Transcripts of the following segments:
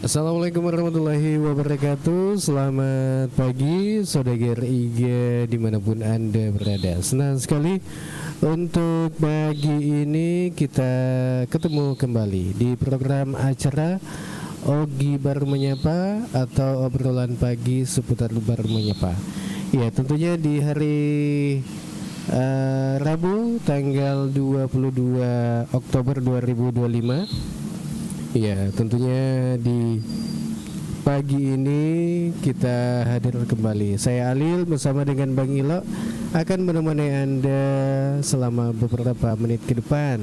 Assalamualaikum warahmatullahi wabarakatuh. Selamat pagi saudagar IGA dimanapun Anda berada. Senang sekali untuk pagi ini kita ketemu kembali di program acara Ogi Baru Menyapa atau obrolan pagi seputar Baru Menyapa. Ya, tentunya di hari Rabu tanggal 22 Oktober 2025. Ya, tentunya di pagi ini kita hadir kembali. Saya Alil bersama dengan Bang Ilo akan menemani Anda selama beberapa menit ke depan.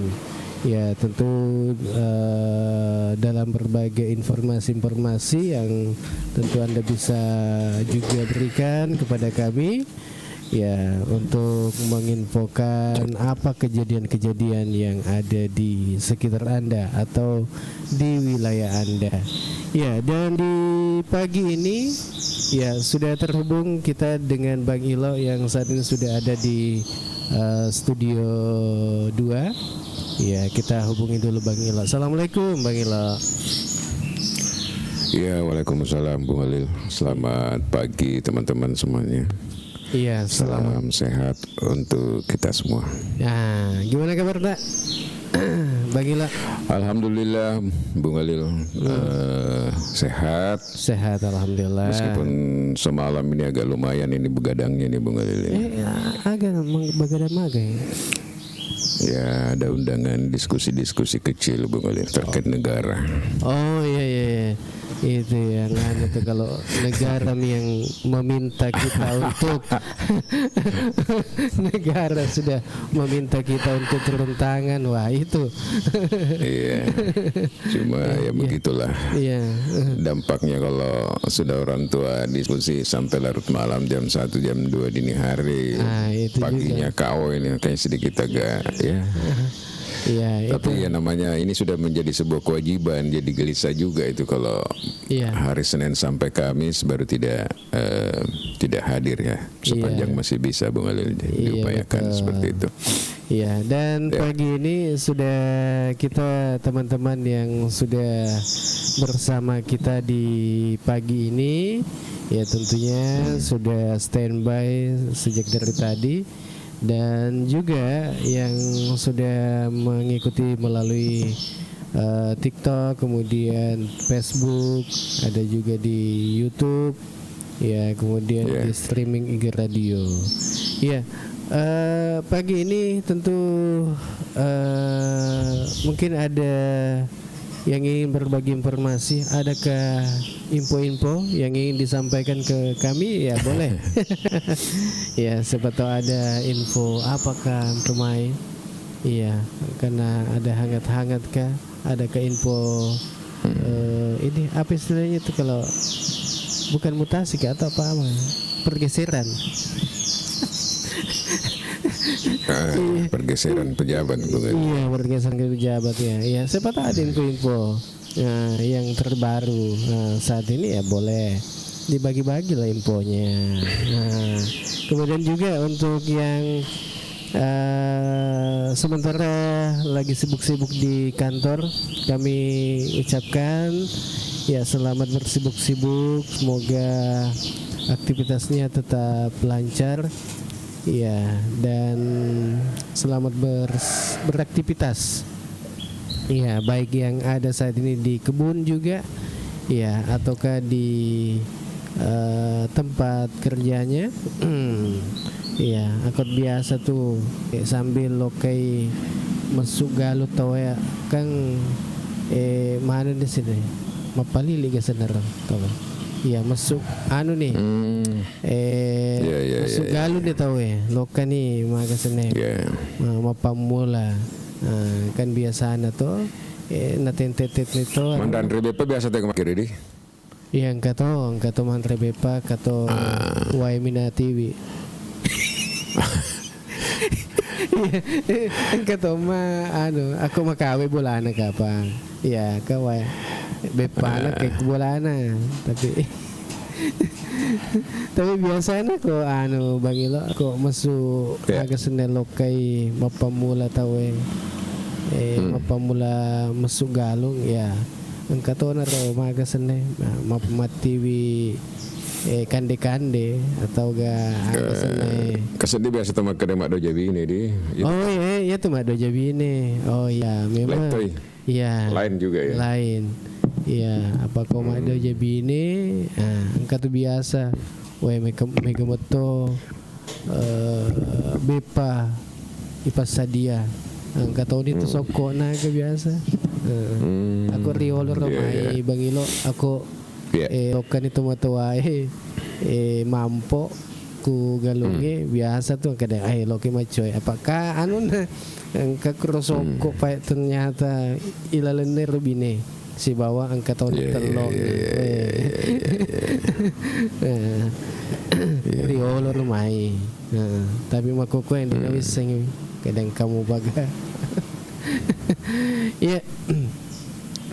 Ya, tentu dalam berbagai informasi-informasi yang tentu Anda bisa juga berikan kepada kami. Ya, untuk menginfokan apa kejadian-kejadian yang ada di sekitar Anda atau di wilayah Anda. Ya, dan di pagi ini ya sudah terhubung kita dengan Bang Ilo yang saat ini sudah ada di studio 2. Ya, kita hubungi dulu Bang Ilo. Assalamualaikum Bang Ilo. Ya, waalaikumsalam Bung Halil. Selamat pagi teman-teman semuanya. Iya, salam sehat untuk kita semua. Nah, gimana kabar Pak? Bang Ila? Alhamdulillah Bung Halil, sehat. Sehat alhamdulillah. Meskipun semalam ini agak lumayan ini begadangnya nih Bung Halil. Agak begadang ya. Ya, ada undangan diskusi-diskusi kecil Bung Halil terkait negara. Oh iya. Itu yang itu kalau negara yang meminta kita untuk negara sudah meminta kita untuk turun tangan, wah itu. Iya. Cuma ya begitulah. Iya. Dampaknya kalau sudah orang tua diskusi sampai larut malam jam 1 jam 2 dini hari. Paginya juga. KO ini kayak sedikit agak ya. Iya, tapi ya namanya ini sudah menjadi sebuah kewajiban, jadi gelisah juga itu kalau hari Senin sampai Kamis baru tidak hadir ya, sepanjang masih bisa Bung Halil diupayakan seperti itu. Iya, dan pagi ini sudah kita teman-teman yang sudah bersama kita di pagi ini ya tentunya sudah standby sejak dari tadi. Dan juga yang sudah mengikuti melalui TikTok, kemudian Facebook, ada juga di YouTube, ya kemudian di streaming IG Radio. Ya, pagi ini tentu mungkin ada yang ingin berbagi informasi, adakah info-info yang ingin disampaikan ke kami? Ya boleh. Ya, siapa tahu ada info apakah Rumai? Iya, karena ada hangat-hangat kah? Adakah info ini apa istilahnya itu kalau bukan mutasi kah atau apa? Pergeseran. Pergeseran pejabat bukan? Iya, pergeseran pejabat ya. Iya, siapa tahu ada info-info yang terbaru. Nah, saat ini ya boleh dibagi-bagi lah infonya. Nah, kemudian juga untuk yang sementara lagi sibuk-sibuk di kantor, kami ucapkan ya selamat bersibuk-sibuk. Semoga aktivitasnya tetap lancar. Iya, dan selamat beraktivitas. Iya, baik yang ada saat ini di kebun juga, ya, ataukah di tempat kerjanya. Iya, akut biasa tuh sambil lokai masuk galut tau ya, kang mana di sini, mapalili ka senar tau. Iya, masuk anu nih. Masuk galu dia tahu ya. Loka nih maga senep. Mapamula. Kan biasa na to. Natentetet nito. Mandan rebepa biasa tengok makiri di. Iya, angkato mantre bepa kato Waimina TV. Angkato aku makawe bolana ka pa. Iya, kawai. Bepana kayak bolana tapi biasanya kok Bang Ilo kok masuk agak senelokay mapamula tawe mapamula masuk galong ya angkatona ro maga sene mati wi kande-kande atau ga sene kasedi biasa temak kede mak do jabi ini di oh iya tuh mak do jabi ini oh iya memang iya lain juga ya lain iya apa kau mak do jabi ini angkat tuh biasa mega moto bepa ipas sadia angkat tahun itu sokok naga biasa aku riolo ramai Bang Ilo aku lokan itu matuai mampo ku galunge biasa tuh kadang loki macoy apakah anu na angka krosoko pa ternyata ilalene rubine si bawa angka tahun telong riolo rumai tapi makoko yang dinawiseng kadang kamu baga ya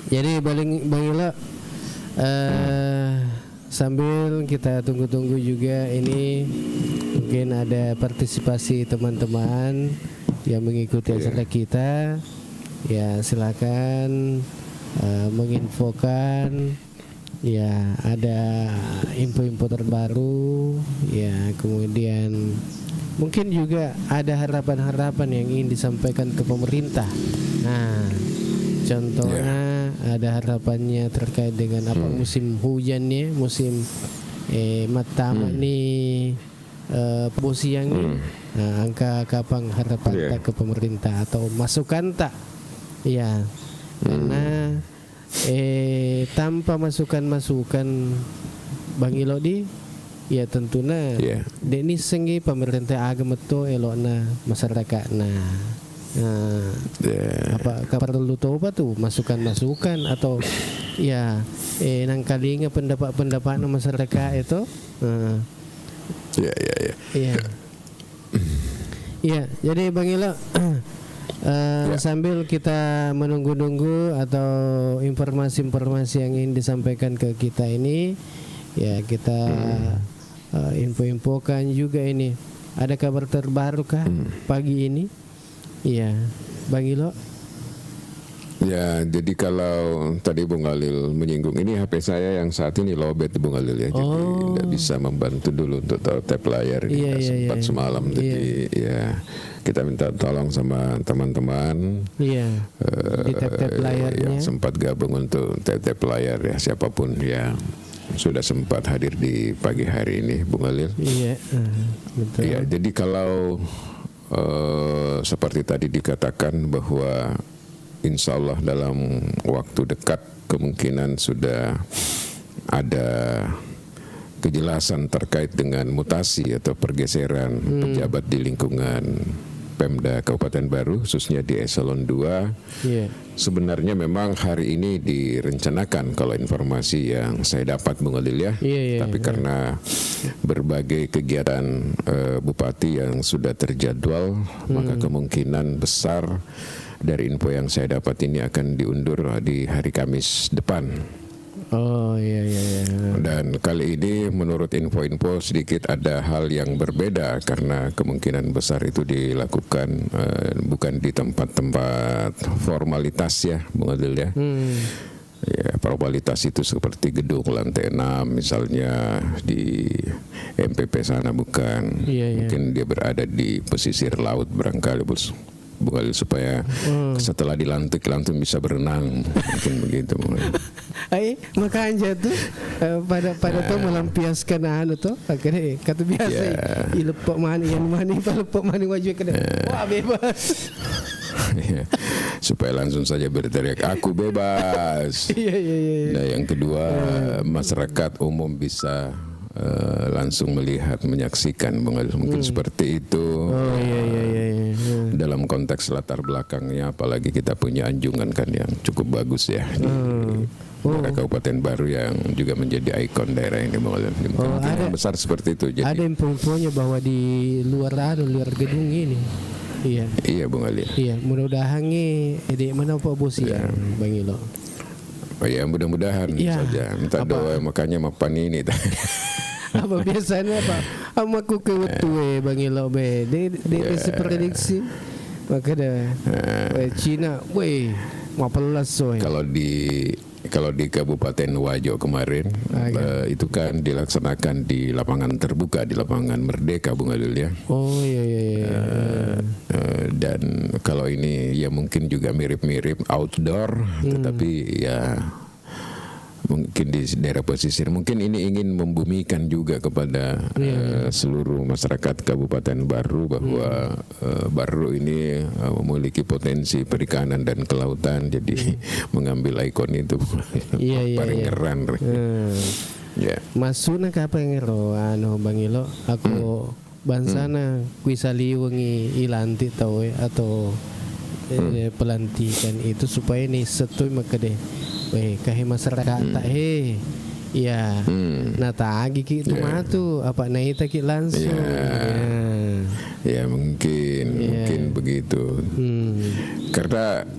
jadi Bang Ilo sambil kita tunggu-tunggu juga ini mungkin ada partisipasi teman-teman yang mengikuti acara kita ya silakan menginfokan ya ada info-info terbaru ya kemudian mungkin juga ada harapan-harapan yang ingin disampaikan ke pemerintah. Nah, contohnya ada harapannya terkait dengan apa musim hujannya, musim matama nih posiang nih. Nah, angka kapan harapan tak ke pemerintah atau masukan tak? Ya, karena tanpa masukan-masukan Bang Ilo di ya tentunya deni sengi pemerintah agama to elokna masyarakat apa perlu tahu apa tuh masukan atau ya nangkalinya pendapat masyarakat itu jadi Bang Ilo sambil kita menunggu-nunggu atau informasi-informasi yang ingin disampaikan ke kita ini ya kita info-infokan juga ini ada kabar terbaru kah pagi ini ya Bang Ilo ya jadi kalau tadi Bung Alil menyinggung ini HP saya yang saat ini lowbat Bung Alil ya jadi tidak bisa membantu dulu untuk tap layar ini sempat semalam jadi ya kita minta tolong sama teman-teman di tap layarnya yang sempat gabung untuk tap layar ya siapapun ya sudah sempat hadir di pagi hari ini Bung Alil. Betul. Ya, jadi kalau seperti tadi dikatakan bahwa insya Allah dalam waktu dekat kemungkinan sudah ada kejelasan terkait dengan mutasi atau pergeseran pejabat di lingkungan Pemda Kabupaten Baru khususnya di eselon 2. Sebenarnya memang hari ini direncanakan kalau informasi yang saya dapat Bung Alil ya. Tapi karena berbagai kegiatan bupati yang sudah terjadwal maka kemungkinan besar dari info yang saya dapat ini akan diundur di hari Kamis depan. Dan kali ini menurut info-info sedikit ada hal yang berbeda karena kemungkinan besar itu dilakukan bukan di tempat-tempat formalitas ya Bung Adil ya. Ya, formalitas itu seperti gedung lantai 6 misalnya di MPP sana bukan. Mungkin dia berada di pesisir laut barangkali Bos. Bukan supaya setelah dilantik langsung bisa berenang mungkin begitu. Makanya tuh pada tuh melampiaskan anu tuh akhirnya kata biasa ilepok mani yang mani palepok mani wajib kena wah bebas. Supaya langsung saja berteriak aku bebas. Nah yang kedua masyarakat umum bisa langsung melihat menyaksikan mungkin seperti itu. Dalam konteks latar belakangnya apalagi kita punya anjungan kan yang cukup bagus ya di daerah Kabupaten Baru yang juga menjadi ikon daerah ini ada besar seperti itu. Jadi, ada infonya bahwa di luar gedung ini iya Bung Ali. Iya mudah-mudahan di mana Pak Bos ya Bang Ilo. Oh ya mudah-mudahan saja minta doa makanya mapan ini. Apa biasanya Pak amaku ke wetu Bang Ilo be dia prediksi maka dah Cina mapelas soy. kalau di Kabupaten Wajo kemarin itu kan dilaksanakan di lapangan terbuka, di lapangan Merdeka, Bung Alil ya. Oh iya. Dan kalau ini ya mungkin juga mirip-mirip outdoor, tetapi ya mungkin di daerah pesisir. Mungkin ini ingin membumikan juga kepada seluruh masyarakat Kabupaten Baru bahwa Baru ini memiliki potensi perikanan dan kelautan. Jadi mengambil ikon itu paling keren. Ya. Masuna kapan ngero Bang Ilo aku bansana kuisali wengi ilanti tahu atau pelantikan itu supaya nih setui makade kahe masyarakat tak ya tagi ki itu matu apa naita ki langsung ya mungkin begitu karena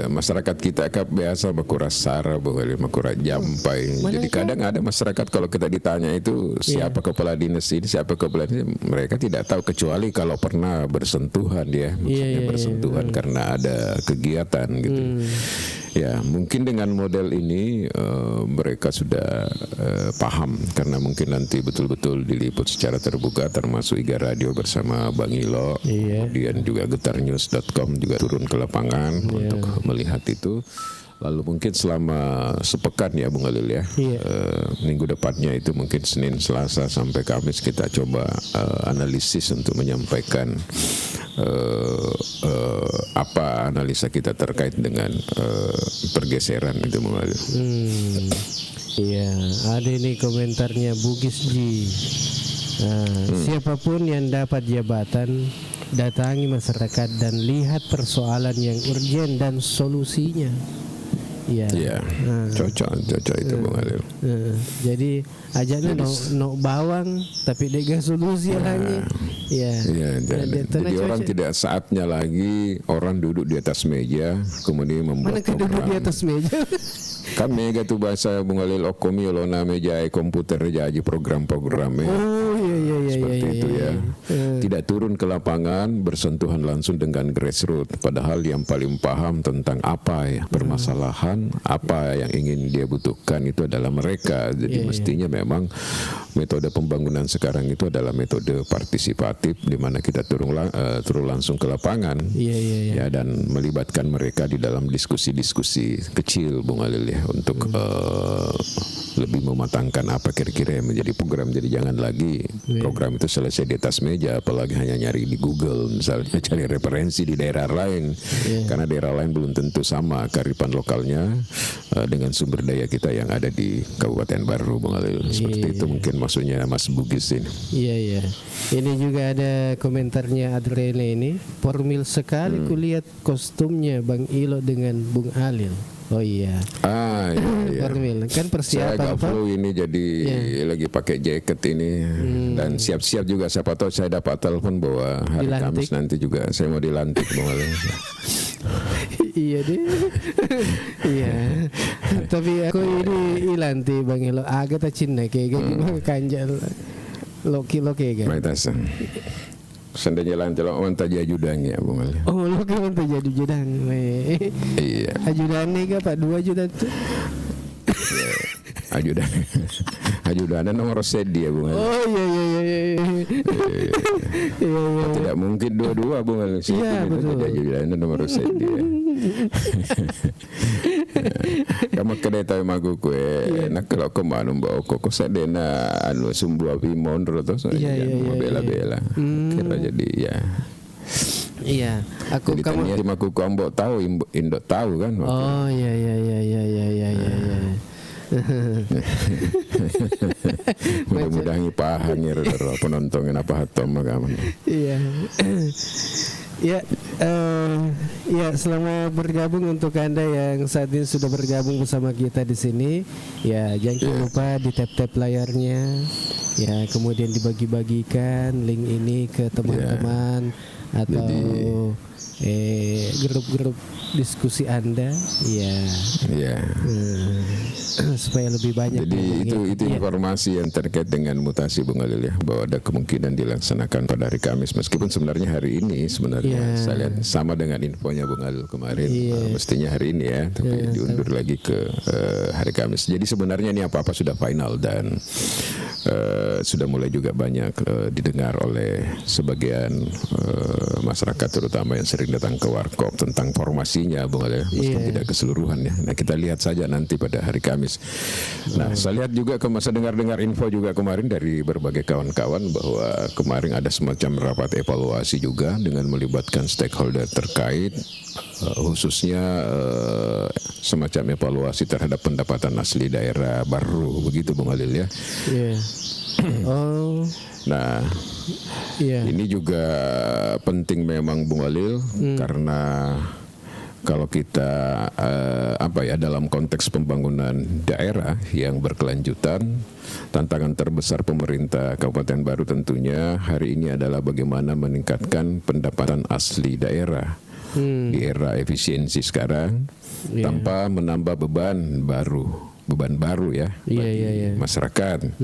masyarakat kita kan biasa makuras sara makuras jampai. Jadi kadang ada masyarakat kalau kita ditanya itu siapa kepala dinas ini, siapa kepala dinas, mereka tidak tahu kecuali kalau pernah bersentuhan dia, maksudnya bersentuhan karena ada kegiatan gitu. Ya mungkin dengan model ini mereka sudah paham karena mungkin nanti betul-betul diliput secara terbuka termasuk Iga Radio bersama Bang Ilo, kemudian juga getarnews.com juga turun ke lapangan untuk melihat itu. Lalu mungkin selama sepekan ya Bung Alil ya, minggu depannya itu mungkin Senin, Selasa sampai Kamis kita coba analisis untuk menyampaikan apa analisa kita terkait dengan pergeseran itu Bung Alil. Iya, ada nih komentarnya Bugis Ji. Siapapun yang dapat jabatan, datangi masyarakat dan lihat persoalan yang urgen dan solusinya. Iya. Cocok itu Bung Alil. Jadi ajaknya no bawang tapi dega solusi lagi. Jadi orang tidak saatnya lagi orang duduk di atas meja kemudian membuat program. Duduk di atas meja? Kan mega tuh bahasa Bung Alil okomi olona meja komputer jaji program-programnya. Seperti itu ya. Tidak turun ke lapangan bersentuhan langsung dengan grassroots. Padahal yang paling paham tentang apa ya permasalahan, apa yang ingin dia butuhkan itu adalah mereka. Jadi mestinya memang metode pembangunan sekarang itu adalah metode partisipatif di mana kita turun langsung ke lapangan. Ya dan melibatkan mereka di dalam diskusi-diskusi kecil Bung Alil ya untuk lebih mematangkan apa kira-kira yang menjadi program. Jadi jangan lagi program itu selesai di atas meja, apalagi hanya nyari di Google misalnya, cari referensi di daerah lain, karena daerah lain belum tentu sama kearifan lokalnya dengan sumber daya kita yang ada di Kabupaten Baru Bung Alil. Seperti itu mungkin maksudnya Mas Bugis ini. Iya. Ini juga ada komentarnya Adrene ini, formil sekali kulihat kostumnya Bang Ilo dengan Bung Alil. Oh iya. Iya. Kan persiapan. Saya agak flu ini jadi lagi pakai jaket ini dan siap-siap juga siapa tahu saya dapat telepon bahwa hari Kamis nanti juga saya mau dilantik Bung Alil. Iya deh. Iya. Tapi aku ini ilanti Bang Ilo agak tak cinta kayak gimana kanjal loki kayak gitu. Sendanya lancelok mantap ajudan ya Bung Alil. Oh lo kan mantap jadi ajudan. Iya. Ajudan nih gak Pak 2 ajudan tuh. Ajudan nomor sedi ya Bung Alil. Oh iya. Tidak mungkin dua-dua Bung Alil. Iya betul. Ajudan nomor sedi ya. Kamu kedai tahu magu kue enak kalau kemana bawa koko sedena anu sumbu api mondro terus bela-bela kira jadi ya. Iya, aku jadi kamu tanya magu kombo tahu indok tahu kan. Oh iya. Mudah-mudahan paham ya penontonnya apa hatom kamu. Iya. Ya, selamat bergabung untuk Anda yang saat ini sudah bergabung bersama kita di sini. Ya, jangan lupa di tap layarnya. Ya, kemudian dibagi-bagikan link ini ke teman-teman atau grup-grup diskusi Anda. Supaya lebih banyak. Jadi itu informasi yang terkait dengan mutasi Bung Alil ya, bahwa ada kemungkinan dilaksanakan pada hari Kamis meskipun sebenarnya hari ini Ya, saya lihat sama dengan infonya Bung Alil kemarin. Mestinya hari ini ya, tapi diundur lagi ke hari Kamis. Jadi sebenarnya ini apa-apa sudah final dan sudah mulai juga banyak didengar oleh sebagian masyarakat, terutama yang sering datang ke Warkop tentang formasinya Bung Alil, meski tidak keseluruhan ya. Nah, kita lihat saja nanti pada hari Kamis. Nah, saya lihat juga masa dengar info juga kemarin dari berbagai kawan-kawan bahwa kemarin ada semacam rapat evaluasi juga dengan melibatkan stakeholder terkait, khususnya semacam evaluasi terhadap pendapatan asli daerah baru, begitu Bung Alil ya. Nah, ini juga penting memang Bung Alil, karena kalau kita dalam konteks pembangunan daerah yang berkelanjutan, tantangan terbesar pemerintah Kabupaten Baru tentunya hari ini adalah bagaimana meningkatkan pendapatan asli daerah di era efisiensi sekarang tanpa menambah beban baru ya bagi masyarakat.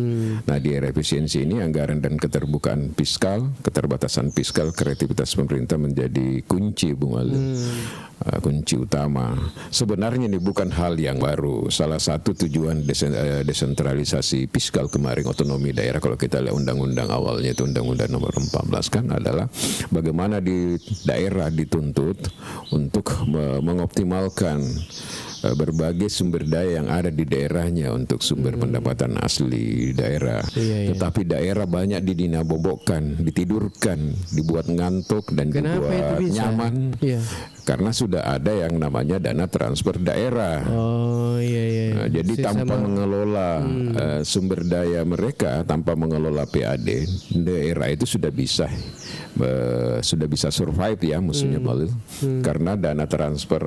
Nah, di era efisiensi ini anggaran dan keterbukaan fiskal, keterbatasan fiskal, kreativitas pemerintah menjadi kunci Bung Alil. Kunci utama. Sebenarnya ini bukan hal yang baru. Salah satu tujuan desentralisasi fiskal kemarin, otonomi daerah, kalau kita lihat undang-undang awalnya itu Undang-Undang Nomor 14 kan adalah bagaimana di daerah dituntut untuk mengoptimalkan berbagai sumber daya yang ada di daerahnya untuk sumber pendapatan asli daerah. Tetapi daerah banyak didinabobokkan, ditidurkan, dibuat ngantuk dan dibuat nyaman. Karena sudah ada yang namanya dana transfer daerah. Nah, jadi tanpa mengelola sumber daya mereka, tanpa mengelola PAD, daerah itu sudah bisa survive ya, maksudnya karena dana transfer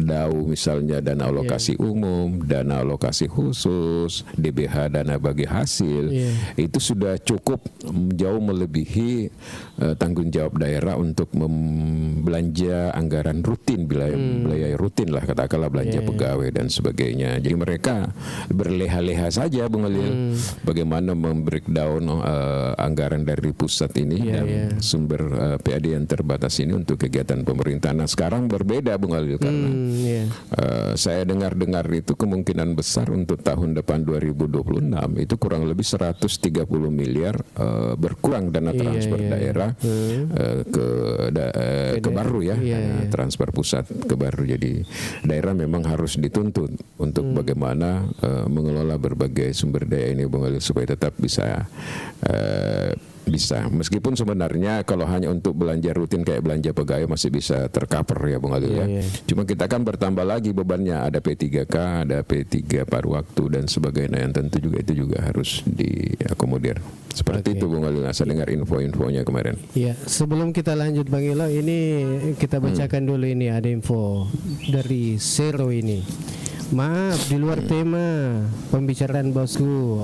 DAU misalnya, dana alokasi umum, dana alokasi khusus, DBH, dana bagi hasil, itu sudah cukup jauh melebihi tanggung jawab daerah untuk belanja anggaran rutin, biaya rutin lah, katakanlah belanja pegawai dan sebagainya. Jadi mereka berleha-leha saja Bung Alil, bagaimana membreakdown anggaran dari pusat ini dan sumber PAD yang terbatas ini untuk kegiatan pemerintah. Nah, sekarang berbeda Bung Alil, karena saya dengar itu kemungkinan besar untuk tahun depan 2026 itu kurang lebih 130 miliar berkurang dana transfer daerah ke baru ya, transfer pusat ke baru. Jadi daerah memang harus dituntut untuk bagaimana mengelola berbagai sumber daya ini Bung Alil, supaya tetap bisa meskipun sebenarnya kalau hanya untuk belanja rutin kayak belanja pegawai masih bisa tercover ya Bung Alil ya. Cuma kita kan bertambah lagi bebannya, ada P3K, ada P3 paruh waktu dan sebagainya, yang tentu juga itu juga harus diakomodir. Seperti itu Bung Alil, saya dengar info-infonya kemarin. Ya, sebelum kita lanjut Bang Ilo, ini kita bacakan dulu, ini ada info dari Zero ini. Maaf, di luar tema pembicaraan bosku.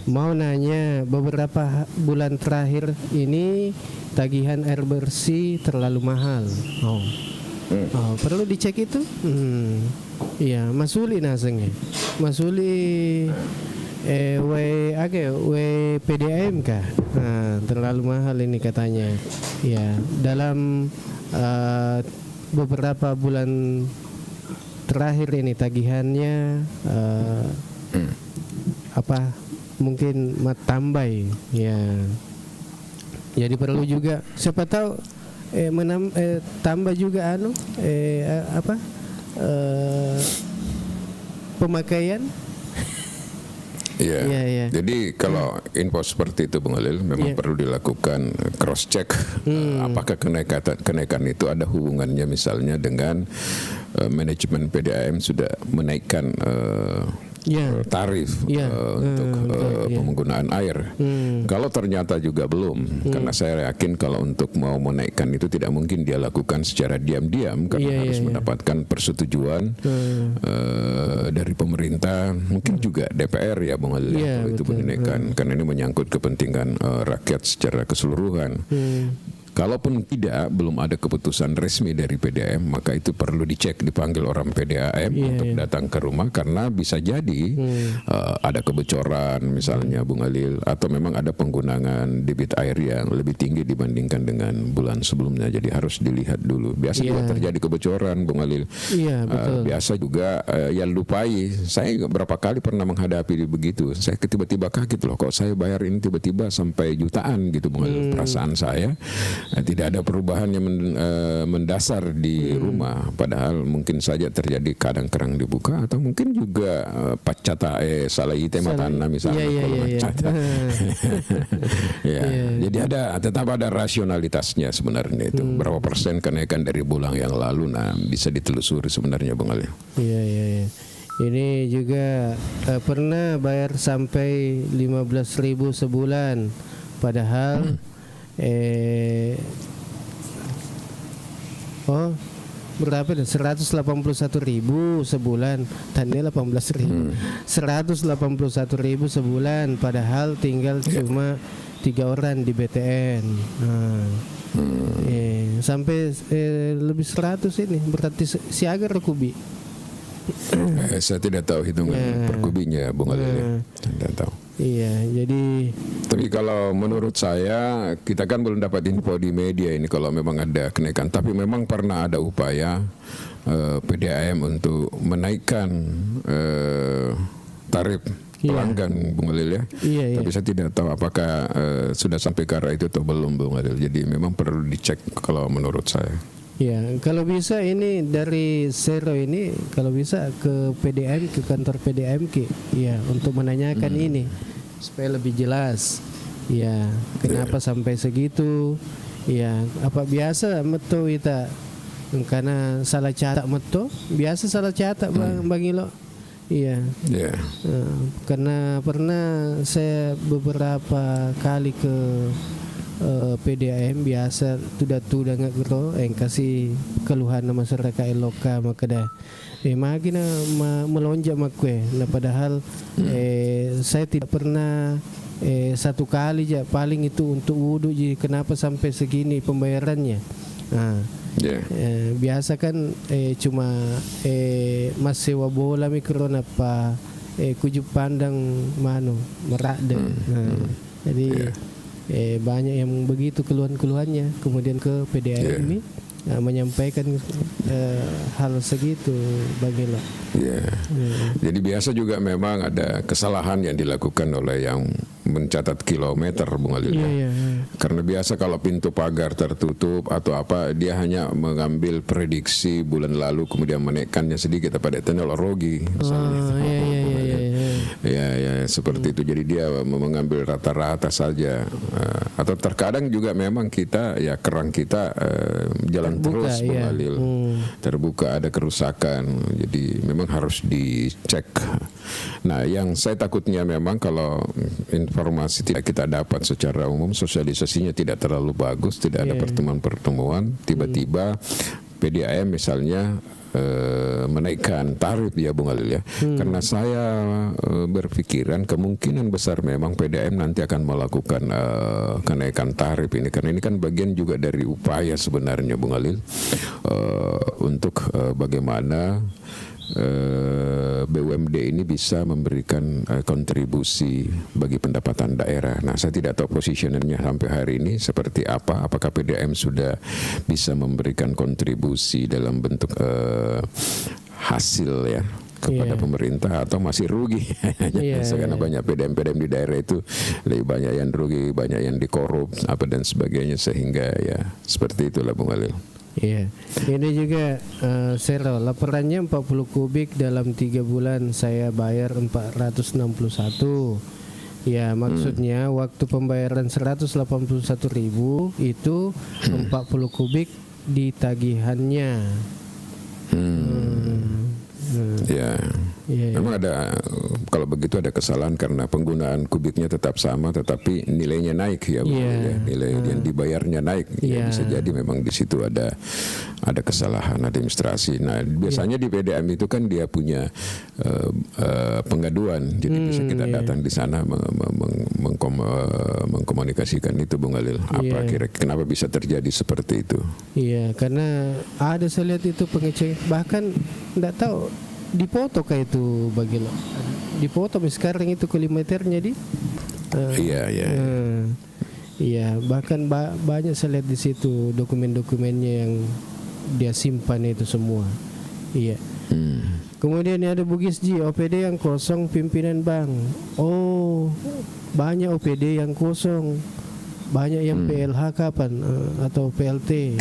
Mau nanya, beberapa bulan terakhir ini tagihan air bersih terlalu mahal. Perlu dicek itu? Iya, masuli nasengnya. Masuli PDAM kah? Nah, terlalu mahal ini katanya. Ya, dalam beberapa bulan terakhir ini tagihannya mungkin tambai ya. Jadi perlu juga, siapa tahu tambah juga pemakaian. Jadi kalau info seperti itu Bung Alil, memang perlu dilakukan cross check apakah kenaikan itu ada hubungannya misalnya dengan manajemen PDAM sudah menaikkan tarif untuk penggunaan air. Kalau ternyata juga belum, karena saya yakin kalau untuk mau menaikkan itu tidak mungkin dia lakukan secara diam-diam, karena harus mendapatkan persetujuan dari pemerintah, mungkin juga DPR ya Bung Alil, itu menaikkan, karena ini menyangkut kepentingan rakyat secara keseluruhan. Kalaupun belum ada keputusan resmi dari PDAM, maka itu perlu dicek, dipanggil orang PDAM untuk datang ke rumah, karena bisa jadi ada kebocoran misalnya Bung Alil, atau memang ada penggunaan debit air yang lebih tinggi dibandingkan dengan bulan sebelumnya. Jadi harus dilihat dulu. Biasa juga terjadi kebocoran Bung Alil. Biasa juga yang lupai. Saya berapa kali pernah menghadapi begitu. Saya tiba-tiba kaget loh, kok saya bayar ini tiba-tiba sampai jutaan gitu Bung Alil. Perasaan saya tidak ada perubahan yang mendasar di rumah, padahal mungkin saja terjadi kadang kerang dibuka, atau mungkin juga pacata salah tanah misalnya. Jadi tetap ada rasionalitasnya sebenarnya itu. Berapa persen kenaikan dari bulan yang lalu, nah bisa ditelusuri sebenarnya Bung Ali. Iya. Ini juga pernah bayar sampai 15.000 sebulan, padahal berapa nih? 181.000 sebulan, tadinya 18.000. 181.000 sebulan, padahal tinggal cuma 3 orang di BTN. Sampai lebih 100 ini berarti siaga kubi. Saya tidak tahu hitungan per kubinya Bung Ali. Tidak tahu. Iya, jadi. Tapi kalau menurut saya, kita kan belum dapat info di media ini kalau memang ada kenaikan. Tapi memang pernah ada upaya PDAM untuk menaikkan tarif pelanggan Bung Alil ya. Tapi saya tidak tahu apakah sudah sampai ke arah itu atau belum Bung Alil. Jadi memang perlu dicek kalau menurut saya. Ya, kalau bisa ini dari Sero ini kalau bisa ke PDAM, ke kantor PDAMK ya, untuk menanyakan ini supaya lebih jelas. Ya, kenapa sampai segitu? Ya, apa biasa meto kita karena salah catat meto? Biasa salah catat Bang Ilo. Iya. Karena pernah saya beberapa kali ke PDAM, biasa tuda nggak gero kasih keluhan masyarakat eloka maka dah makin melonjak makwe. Nah padahal saya tidak pernah satu kali aja paling itu untuk wudhu. Jadi kenapa sampai segini pembayarannya? Biasa kan cuma mas sewa bola mikro napa kuju pandang merak deh. Jadi banyak yang begitu keluhan-keluhannya, kemudian ke PDAM ini menyampaikan hal segitu bagilah. Jadi biasa juga memang ada kesalahan yang dilakukan oleh yang mencatat kilometer Bung Alil. Karena biasa kalau pintu pagar tertutup atau apa, dia hanya mengambil prediksi bulan lalu kemudian menaikkannya sedikit pada teknologi seperti itu. Jadi dia mengambil rata-rata saja. Atau terkadang juga memang kita kerang kita jalan terbuka, terus Bung Alil. Terbuka, ada kerusakan. Jadi memang harus dicek. Nah, yang saya takutnya memang kalau informasi tidak kita dapat secara umum, sosialisasinya tidak terlalu bagus, tidak ada pertemuan-pertemuan, tiba-tiba PDAM misalnya menaikkan tarif ya Bung Alil ya. Karena saya berpikiran kemungkinan besar memang PDAM nanti akan melakukan kenaikan tarif ini, karena ini kan bagian juga dari upaya sebenarnya Bung Alil untuk bagaimana BUMD ini bisa memberikan kontribusi bagi pendapatan daerah. Nah, saya tidak tahu positioningnya sampai hari ini seperti apa. Apakah PDAM sudah bisa memberikan kontribusi dalam bentuk hasil ya kepada pemerintah, atau masih rugi? Karena banyak PDAM di daerah itu lebih banyak yang rugi, banyak yang dikorup apa dan sebagainya, sehingga ya seperti itulah Bung Alil. Iya, ini juga Sero, laporannya 40 kubik dalam 3 bulan saya bayar 461. Ya, maksudnya waktu pembayaran 181.000 itu 40 kubik ditagihannya. Memang ada, kalau begitu ada kesalahan karena penggunaan kubiknya tetap sama tetapi nilainya naik ya, nilai yang dibayarnya naik. Bisa jadi memang di situ ada kesalahan administrasi. Nah, biasanya di PDAM itu kan dia punya pengaduan, jadi bisa kita datang di sana mengkomunikasikan itu, Bung Alil. Apa kira-kira kenapa bisa terjadi seperti itu? Iya, karena ada saya lihat itu pengecekan, bahkan enggak tahu dipoto kayak itu bagi lo. Dipoto sekarang itu kilometernya di. Iya, bahkan banyak saya lihat di situ dokumen-dokumennya yang dia simpan itu semua. Iya. Kemudian ada Bugis Ji, OPD yang kosong pimpinan bank. Oh, banyak OPD yang kosong. Banyak yang PLH kapan atau PLT.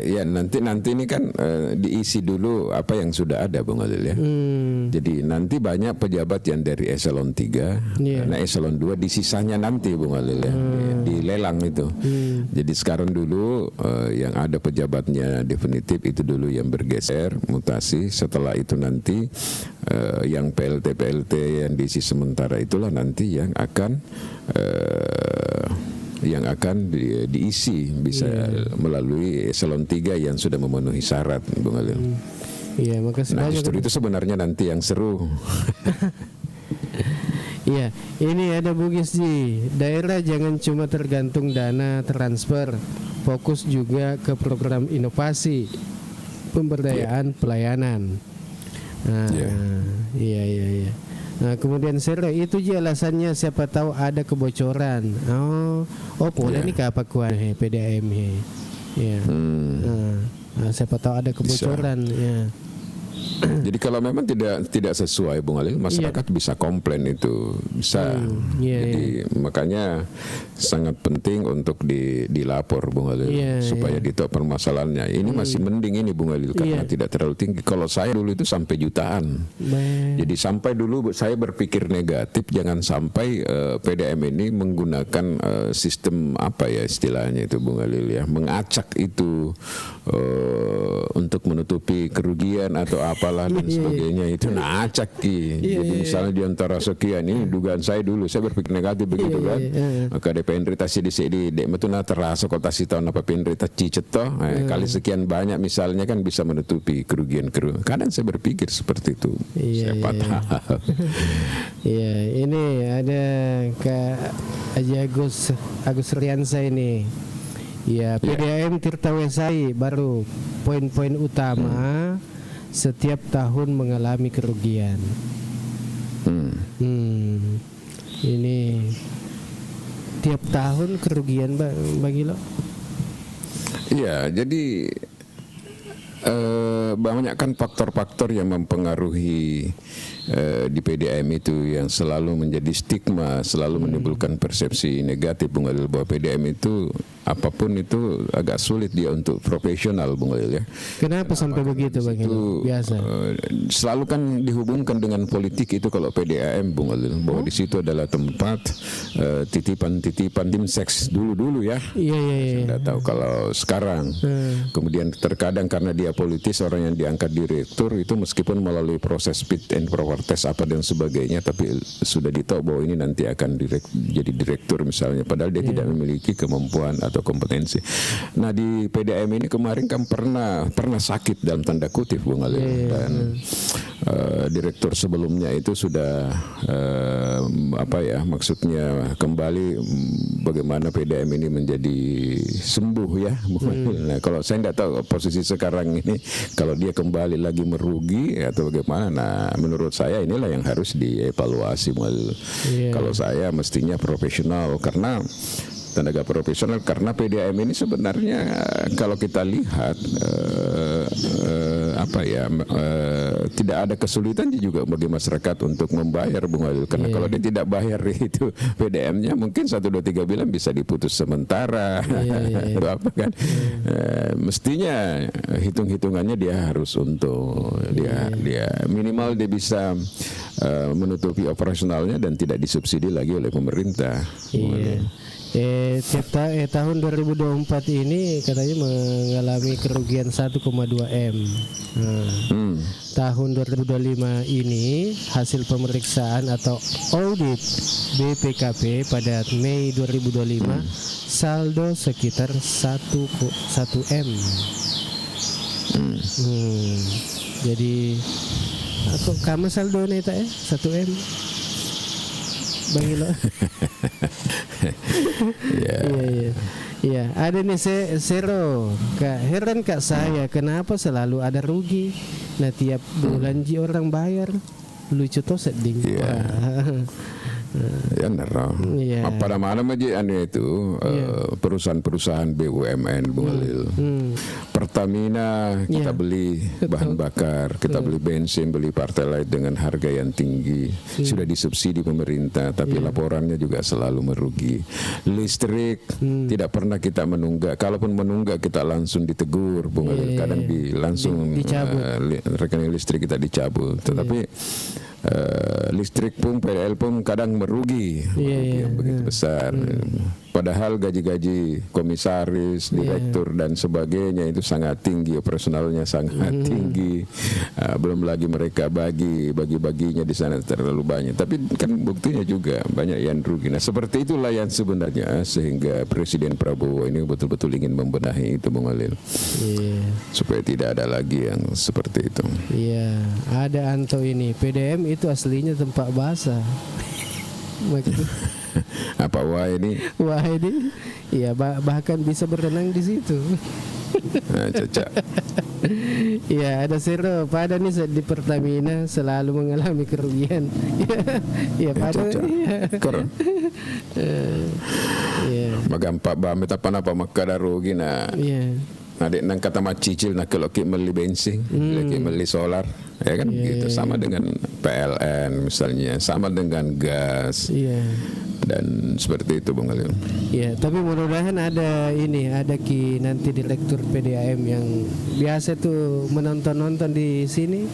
Iya, nanti ini kan diisi dulu apa yang sudah ada, Bung Alil ya. Jadi nanti banyak pejabat yang dari eselon 3, nah eselon 2 di sisanya nanti, Bung Alil ya, dilelang itu. Jadi sekarang dulu yang ada pejabatnya definitif itu dulu yang bergeser mutasi. Setelah itu nanti yang PLT yang diisi sementara itulah nanti yang akan diisi bisa melalui eselon 3 yang sudah memenuhi syarat, Bung Alil. Iya, makasih nah, banyak. Justru itu sebenarnya nanti yang seru. Iya, ini ada Bugis Ji. Daerah jangan cuma tergantung dana transfer, fokus juga ke program inovasi, pemberdayaan pelayanan. Nah, iya. Nah, kemudian Sero itu je alasannya siapa tahu ada kebocoran. Oh, pola ni apa kuat PDAM ya. Siapa tahu ada kebocoran ya. Jadi kalau memang tidak sesuai, Bung Alil, masyarakat bisa komplain itu, bisa. Jadi makanya sangat penting untuk dilapor, Bung Alil, supaya ditahu permasalahannya. Ini masih mending ini, Bung Alil, karena tidak terlalu tinggi. Kalau saya dulu itu sampai jutaan. Jadi sampai dulu saya berpikir negatif, jangan sampai PDAM ini menggunakan sistem apa ya istilahnya itu, Bung Alil ya, mengacak itu untuk menutupi kerugian atau apalah dan sebagainya itu acak jadi misalnya di antara sekian ini dugaan saya dulu saya berpikir negatif begitu kan maka ada penderitasi di sini dek metuna terasa kota si tahun apa penderitasi ciceto kali sekian banyak misalnya kan bisa menutupi kerugian kadang saya berpikir seperti itu siapa tahu. Iya, ini ada Kak Haji Agus Riansa ini. Ya, PDAM Tirtawesai baru poin-poin utama setiap tahun mengalami kerugian. Ini tiap tahun kerugian bagi lo? Iya, jadi banyak kan faktor-faktor yang mempengaruhi di PDAM itu yang selalu menjadi stigma, selalu menimbulkan persepsi negatif, Bung Alil, bahwa PDAM itu apapun itu agak sulit dia untuk profesional, Bung Alil ya. Kenapa sampai begitu, Bang? Itu biasa. Selalu kan dihubungkan dengan politik itu kalau PDAM, Bung Alil, bahwa di situ adalah tempat titipan-titipan tim seks dulu ya. Iya. Saya tidak tahu kalau sekarang. Kemudian terkadang karena dia politis, orang yang diangkat direktur itu meskipun melalui proses fit and proper test apa dan sebagainya, tapi sudah ditahu bahwa ini nanti akan jadi direktur misalnya, padahal dia tidak memiliki kemampuan atau kompetensi. Nah di PDAM ini kemarin kan pernah sakit dalam tanda kutip, Bung Alil, dan direktur sebelumnya itu sudah maksudnya kembali bagaimana PDAM ini menjadi sembuh ya, Bung Alil. Nah kalau saya tidak tahu posisi sekarang ini kalau dia kembali lagi merugi atau bagaimana, nah menurut saya inilah yang harus dievaluasi. Kalau saya mestinya profesional, karena tenaga profesional, karena PDAM ini sebenarnya kalau kita lihat tidak ada kesulitan juga bagi masyarakat untuk membayar, Bung Alil, karena kalau dia tidak bayar itu PDAM-nya mungkin 1, 2, 3 bulan bisa diputus sementara apa kan. Mestinya hitung-hitungannya dia harus untung, dia minimal dia bisa menutupi operasionalnya dan tidak disubsidi lagi oleh pemerintah. Tahun 2024 ini katanya mengalami kerugian 1,2 M. Tahun 2025 ini hasil pemeriksaan atau audit BPKP pada Mei 2025 saldo sekitar 1 M. Jadi Aku kamu saldo nih tak ya 1 M. Bang Ilo. Iya, ada nih Sero. Kak, heran Kak saya kenapa selalu ada rugi. Nah tiap bulan orang bayar. Lucu tuh sedih. Ya nero. Pada mana aja aneh itu perusahaan-perusahaan BUMN Bung Alil. Pertamina kita beli bahan bakar, kita beli bensin, beli Pertalite dengan harga yang tinggi. Sudah disubsidi pemerintah, tapi laporannya juga selalu merugi. Listrik tidak pernah kita menunggak. Kalaupun menunggak kita langsung ditegur Bung Alil. Kadang langsung rekening listrik kita dicabut. Tetapi listrik pun PDL pun kadang merugi yang begitu besar. Padahal gaji-gaji komisaris, direktur dan sebagainya itu sangat tinggi, operasionalnya sangat tinggi. Belum lagi mereka bagi-baginya di sana terlalu banyak. Tapi kan buktinya juga banyak yang rugi. Nah seperti itulah yang sebenarnya sehingga Presiden Prabowo ini betul-betul ingin membenahi itu Bung Alil. Supaya tidak ada lagi yang seperti itu. Iya, ada Anto ini PDM itu aslinya tempat basah. Apa wah ini? Wah ini, ya bahkan bisa berenang di situ. Nah, cocok. Ya ada Sero pada nih di Pertamina selalu mengalami kerugian. Ya pada. Ya. Magampak bamit apa makada rugi na. Iya. Adik nang kata cicil nak kalau kita beli bensin, lagi beli solar, ya kan gitu. Sama dengan PLN misalnya, sama dengan gas, dan seperti itu Bung Alil. Ya, tapi mudah-mudahan ada nanti direktur PDAM yang biasa tuh menonton di sini.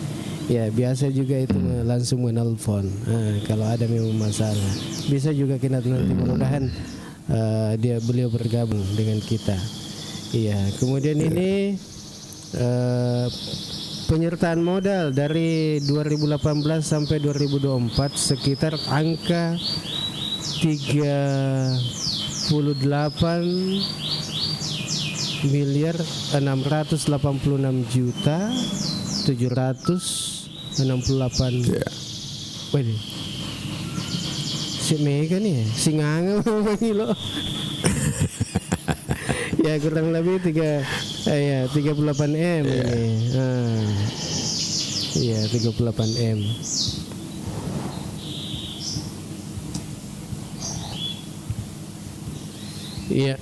Ya biasa juga itu langsung menelpon. Kalau ada memang masalah, bisa juga kita nanti mudah-mudahan beliau bergabung dengan kita. Iya, kemudian ini penyertaan modal dari 2018 sampai 2024 sekitar angka 38 miliar 686 juta 768. Waduh. Si Mega nih, si nganga lo. Ya kurang lebih 38 M ini. Iya 38 M. Iya.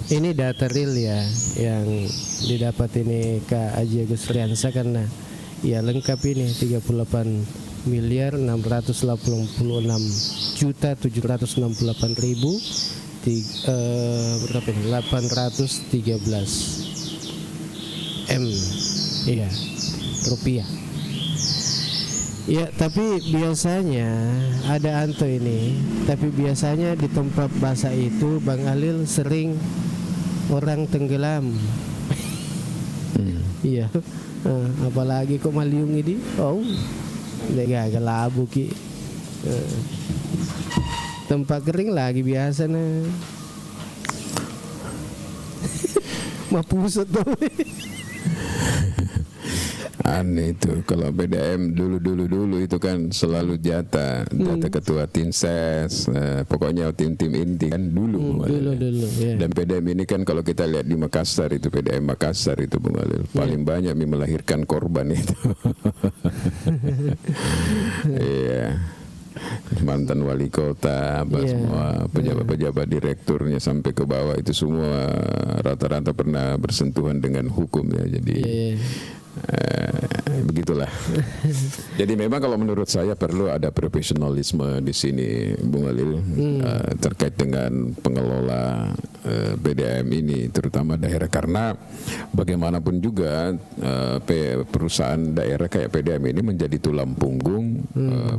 Ini data real ya yang didapat ini Kak Aji Agus Riansa karena ya lengkap ini 38 miliar 686 juta 768 ribu berapa ini? 813 M rupiah. Ya, tapi biasanya ada Anto ini, tapi biasanya di tempat basah itu Bang Alil sering orang tenggelam. Iya. Apalagi kok Maliung ini. Gak labu ki. Tempat kering lagi biasa nah. Mapusat tuh. Aneh itu kalau BDM dulu itu kan selalu jatah ketua Tinses, pokoknya tim inti kan dulu ya. Dan PDM ini kan kalau kita lihat di Makassar itu PDM Makassar itu Bung Alil paling banyak melahirkan korban itu. Iya. Mantan wali kota, semua pejabat-pejabat direkturnya sampai ke bawah itu semua rata-rata pernah bersentuhan dengan hukum ya. Jadi begitulah. Jadi memang kalau menurut saya perlu ada profesionalisme di sini Bung Alil terkait dengan pengelola PDAM ini terutama daerah karena bagaimanapun juga perusahaan daerah kayak PDAM ini menjadi tulang punggung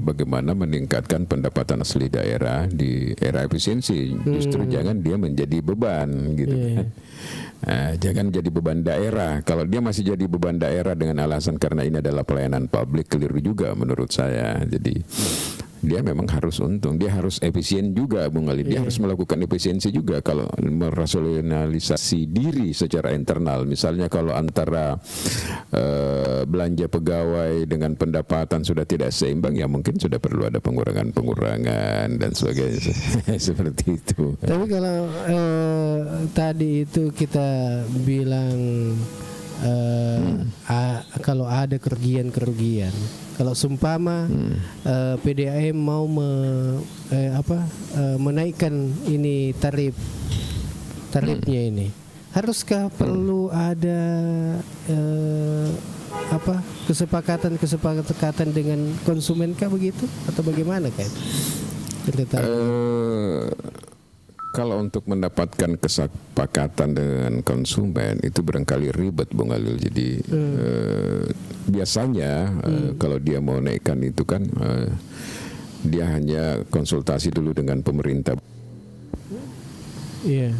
bagaimana meningkatkan pendapatan asli daerah di era efisiensi. Justru jangan dia menjadi beban gitu kan. Jangan jadi beban daerah. Kalau dia masih jadi beban daerah dengan alasan karena ini adalah pelayanan publik, keliru juga menurut saya. Jadi dia memang harus untung, dia harus efisien juga Bung Ali, dia harus melakukan efisiensi juga kalau merasionalisasi diri secara internal. Misalnya kalau antara belanja pegawai dengan pendapatan sudah tidak seimbang, ya mungkin sudah perlu ada pengurangan dan sebagainya. Seperti itu. Tapi kalau tadi itu kita bilang kalau ada kerugian, kalau sumpama PDAM mau menaikkan ini tarifnya ini, haruskah perlu ada kesepakatan dengan konsumen kah begitu atau bagaimana kan? Kalau untuk mendapatkan kesepakatan dengan konsumen itu barangkali ribet Bung Alil. Jadi biasanya kalau dia mau naikkan itu kan dia hanya konsultasi dulu dengan pemerintah. Iya.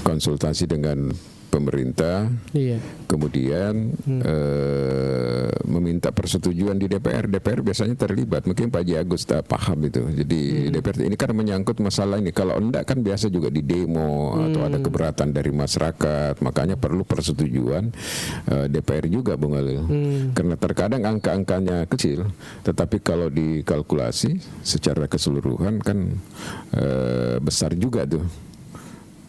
Konsultasi dengan pemerintah, kemudian meminta persetujuan di DPR. DPR biasanya terlibat, mungkin Pak Haji Agus tak paham itu. Jadi DPR ini kan menyangkut masalah ini. Kalau enggak kan biasa juga di demo atau ada keberatan dari masyarakat, makanya perlu persetujuan DPR juga Bung Alil. Karena terkadang angka-angkanya kecil, tetapi kalau dikalkulasi secara keseluruhan kan besar juga tuh.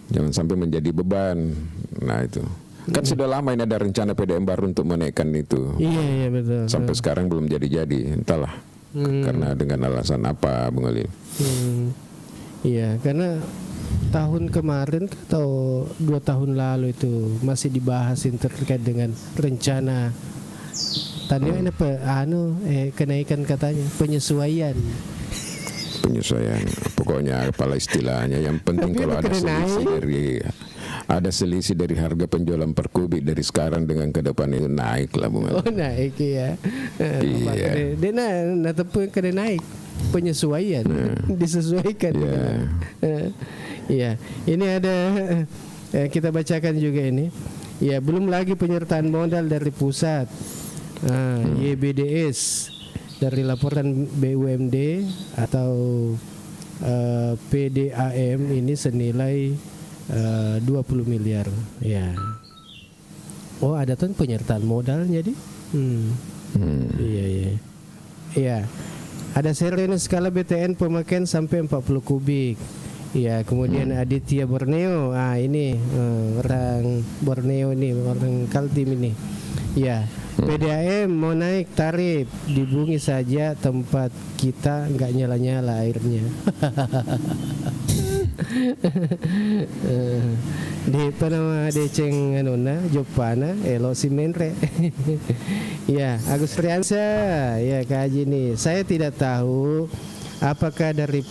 Jangan sampai menjadi beban. Nah itu kan sudah lama ini ada rencana PDAM baru untuk menaikkan itu. Iya betul. Sampai sekarang belum jadi-jadi. Entahlah karena dengan alasan apa Bung Ali. Iya karena tahun kemarin atau 2 tahun lalu itu masih dibahas terkait dengan rencana tadi kenaikan katanya penyesuaian, pokoknya apalah istilahnya. Yang penting kalau ada selisih dari harga penjualan per kubik dari sekarang dengan ke depan itu naik lah Bung. Oh naik ya. Iya. Dia tepung kena naik penyesuaian, disesuaikan. Iya. Ini ada kita bacakan juga ini. Ya belum lagi penyertaan modal dari pusat, YBDS. Dari laporan BUMD atau PDAM ini senilai 20 miliar. Ya. Oh ada tuh penyertaan modal jadi. Iya. Iya. Ada serius skala BTN pemakaian sampai 40 kubik. Ya, kemudian Aditya Borneo. Ini orang Borneo ini, orang Kaltim ini. Ya. PDAM mau naik tarif di Bungi saja tempat kita nggak nyala-nyala airnya. Di panama deceng anuna Jopana elo simenre. Ya Agus Priansa ya Kak Haji nih. Saya tidak tahu apakah dari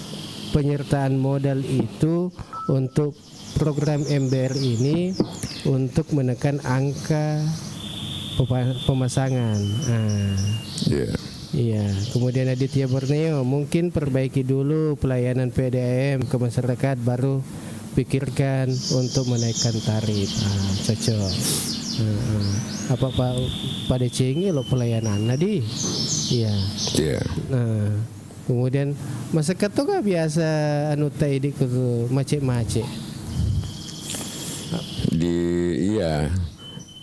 penyertaan modal itu untuk program MBR ini untuk menekan angka pemasangan. Iya. Kemudian Aditya Borneo mungkin perbaiki dulu pelayanan PDAM ke masyarakat baru pikirkan untuk menaikkan tarif. Cocok. Apa Pak Decengi lo pelayanan tadi? Iya. Kemudian masyarakat tuh gak biasa tadi ke macet-macet.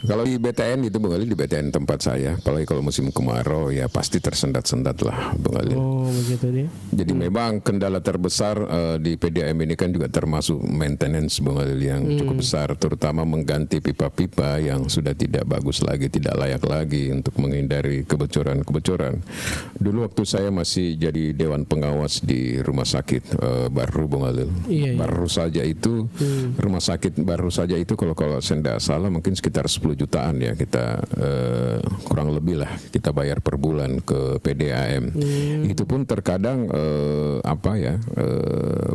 Kalau di BTN itu Bung Ali, di BTN tempat saya, apalagi kalau musim kemarau ya pasti tersendat-sendat lah Bung Ali. Oh begitu dia. Jadi memang kendala terbesar di PDAM ini kan juga termasuk maintenance Bung Ali yang cukup besar, terutama mengganti pipa-pipa yang sudah tidak bagus lagi, tidak layak lagi untuk menghindari kebocoran-kebocoran. Dulu waktu saya masih jadi Dewan Pengawas di rumah sakit baru Bung Ali. Baru saja itu rumah sakit baru saja itu kalau saya tidak salah mungkin sekitar 10 jutaan ya kita kurang lebih lah kita bayar per bulan ke PDAM. Itu pun terkadang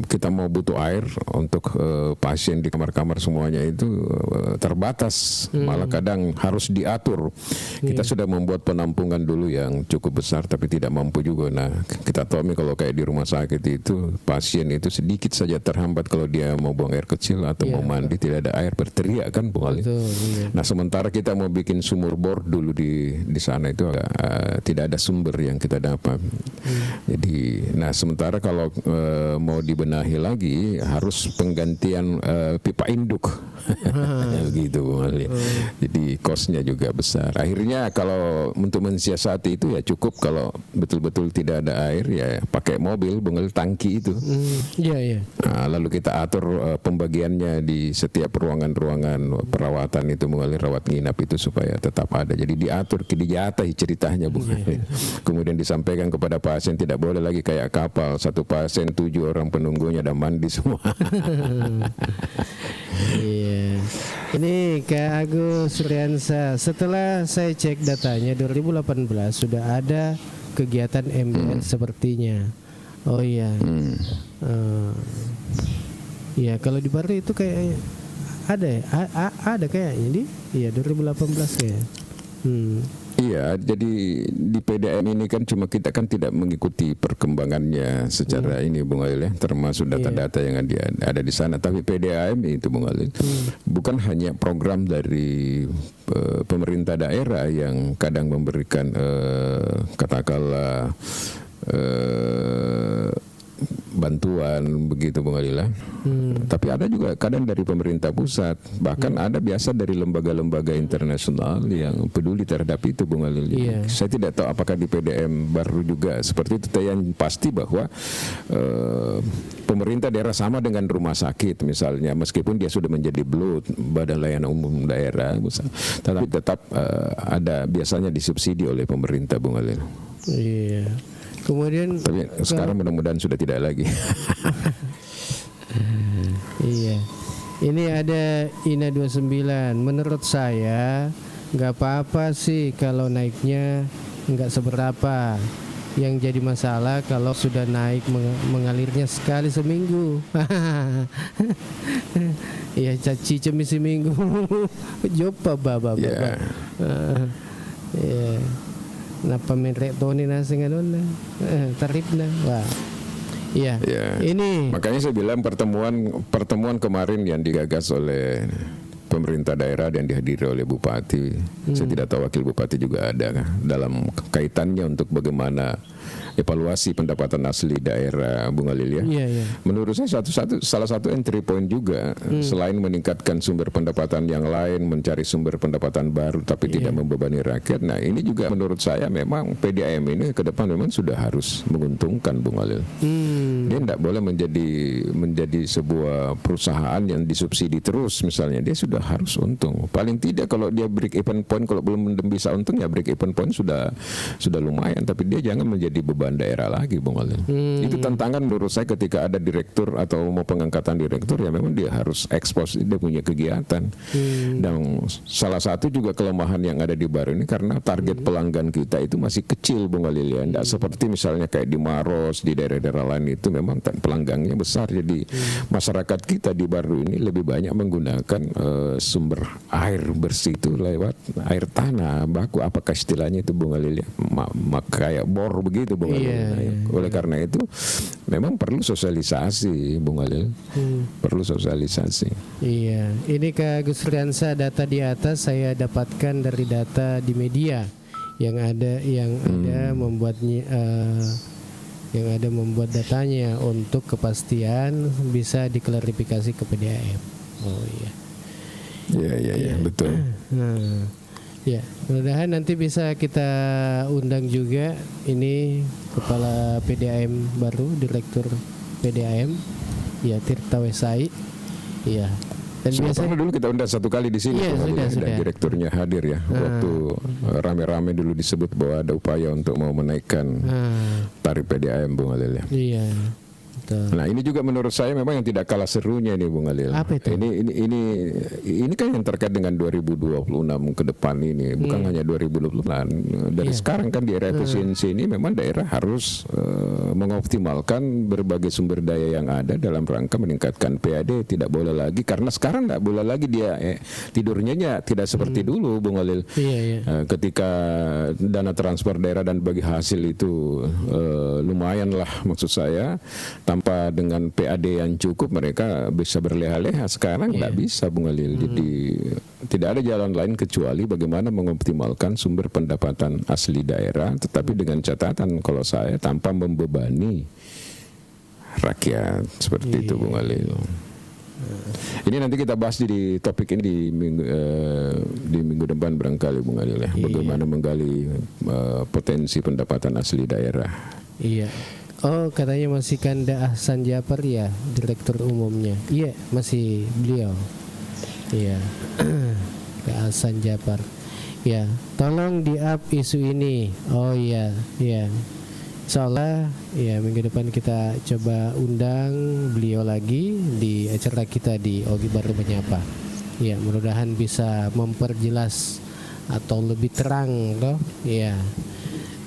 kita mau butuh air untuk pasien di kamar-kamar semuanya itu terbatas, malah kadang harus diatur. Kita sudah membuat penampungan dulu yang cukup besar tapi tidak mampu juga. Nah kita tahu nih kalau kayak di rumah sakit itu pasien itu sedikit saja terhambat kalau dia mau buang air kecil atau mau mandi tidak ada air, berteriak kan Bung Ali. Nah sementara kita mau bikin sumur bor dulu di sana itu tidak ada sumber yang kita dapat. Jadi, nah sementara kalau mau dibenahi lagi harus penggantian pipa induk, begitu Bung Ali. Jadi kosnya juga besar. Akhirnya kalau untuk mensiasati itu ya cukup kalau betul-betul tidak ada air ya pakai mobil, Bung Ali, tangki itu. Iya. Nah, lalu kita atur pembagiannya di setiap ruangan-ruangan perawatan itu, Bung Ali, rawat nginap itu supaya tetap ada. Jadi diatur, dijatahi ceritanya, Bung Ali. Kemudian disampaikan kepada pasien tidak boleh lagi kayak kapal, satu pasien 7 orang penunggunya dan mandi semua. Iya. Ini Kak Agus Riansa, setelah saya cek datanya 2018 sudah ada kegiatan MBN sepertinya. Oh iya. Iya, kalau di Baru itu kayak ada ya? Ada kayaknya di 2018 kayak. Iya, jadi di PDAM ini kan cuma kita kan tidak mengikuti perkembangannya secara ini, Bung Ali, termasuk data-data yang ada di sana. Tapi PDAM itu, Bung Ali, bukan hanya program dari pemerintah daerah yang kadang memberikan katakanlah bantuan begitu, Bung Alila. Tapi ada juga kadang dari pemerintah pusat, bahkan ada biasa dari lembaga-lembaga internasional yang peduli terhadap itu, Bung Alila. Saya tidak tahu apakah di PDM Baru juga seperti itu. Yang pasti bahwa pemerintah daerah sama dengan rumah sakit misalnya, meskipun dia sudah menjadi BLUT, Badan Layanan Umum Daerah, tetapi tetap ada biasanya disubsidi oleh pemerintah, Bung Alila. Iya. Kemudian tapi sekarang mudah-mudahan sudah tidak lagi. Iya. Ini ada Ina 29. Menurut saya nggak apa-apa sih kalau naiknya nggak seberapa. Yang jadi masalah kalau sudah naik mengalirnya sekali seminggu. Iya, caci cemi seminggu. Jopa baba. Iya. Napa menrek toni nasi nganon tarifna. Wah. Iya. Ini makanya saya bilang pertemuan kemarin yang digagas oleh pemerintah daerah dan dihadiri oleh bupati. Saya tidak tahu wakil bupati juga ada dalam kaitannya untuk bagaimana evaluasi pendapatan asli daerah, Bung Alilia. Menurut saya salah satu entry point juga selain meningkatkan sumber pendapatan yang lain, mencari sumber pendapatan baru tapi tidak membebani rakyat. Nah, ini juga menurut saya memang PDAM ini ke depan memang sudah harus menguntungkan, Bung Alil. Dia tidak boleh menjadi sebuah perusahaan yang disubsidi terus misalnya. Dia sudah harus untung. Paling tidak kalau dia break even point, kalau belum bisa untung ya break even point sudah lumayan, tapi dia jangan menjadi beban daerah lagi, Bung Alil. Itu tantangan menurut saya ketika ada direktur atau mau pengangkatan direktur, ya memang dia harus ekspos dia punya kegiatan. Dan salah satu juga kelemahan yang ada di Baru ini karena target pelanggan kita itu masih kecil, Bung Alil, ya. Tidak seperti misalnya kayak di Maros, di daerah-daerah lain itu memang pelanggannya besar. Jadi masyarakat kita di Baru ini lebih banyak menggunakan sumber air bersih itu lewat air tanah baku, apakah istilahnya itu, Bung Alil, ya? Kayak bor begitu, Bung Alil. Oleh karena itu memang perlu sosialisasi, Bung Alil. Perlu sosialisasi. Iya. Ini Kak Gus Riansa, data di atas saya dapatkan dari data di media yang ada membuat datanya untuk kepastian bisa diklarifikasi ke PDAM. Oh iya. Iya, betul. Ya, mudah-mudahan nanti bisa kita undang juga ini Kepala PDAM Baru, Direktur PDAM, ya Tirta Wesai. Iya. Dan biasanya dulu kita undang satu kali di sini, sudah. Direkturnya hadir ya. Waktu rame-rame dulu disebut bahwa ada upaya untuk mau menaikkan tarif PDAM, Bung Alil. Iya. Nah, ini juga menurut saya memang yang tidak kalah serunya nih, Bung Alil. Apa itu? Ini kan yang terkait dengan 2026 ke depan ini, bukan hanya 2020. Dari sekarang kan di era efisiensi ini memang daerah harus mengoptimalkan berbagai sumber daya yang ada dalam rangka meningkatkan PAD. Tidak boleh lagi, karena sekarang tidak boleh lagi dia tidurnya tidak seperti dulu, Bung Alil. Ketika dana transfer daerah dan bagi hasil itu lumayan lah, maksud saya. tanpa dengan PAD yang cukup mereka bisa berleha-leha. Sekarang nggak bisa, Bung Alil. Jadi tidak ada jalan lain kecuali bagaimana mengoptimalkan sumber pendapatan asli daerah, tetapi dengan catatan kalau saya tanpa membebani rakyat seperti itu, Bung Alil. Ini nanti kita bahas di topik ini di minggu depan barangkali, Bung Alil ya. Bagaimana menggali potensi pendapatan asli daerah. Iya. Oh, katanya masih Kanda Ahsan Japar ya, direktur umumnya. Iya, masih beliau. Iya. Kak Ahsan Japar. Ya, tolong di-up isu ini. Oh iya, iya. Insyaallah ya minggu depan kita coba undang beliau lagi di acara kita di Ogi Baru Menyapa. Ya, mudah-mudahan bisa memperjelas atau lebih terang toh. Ya.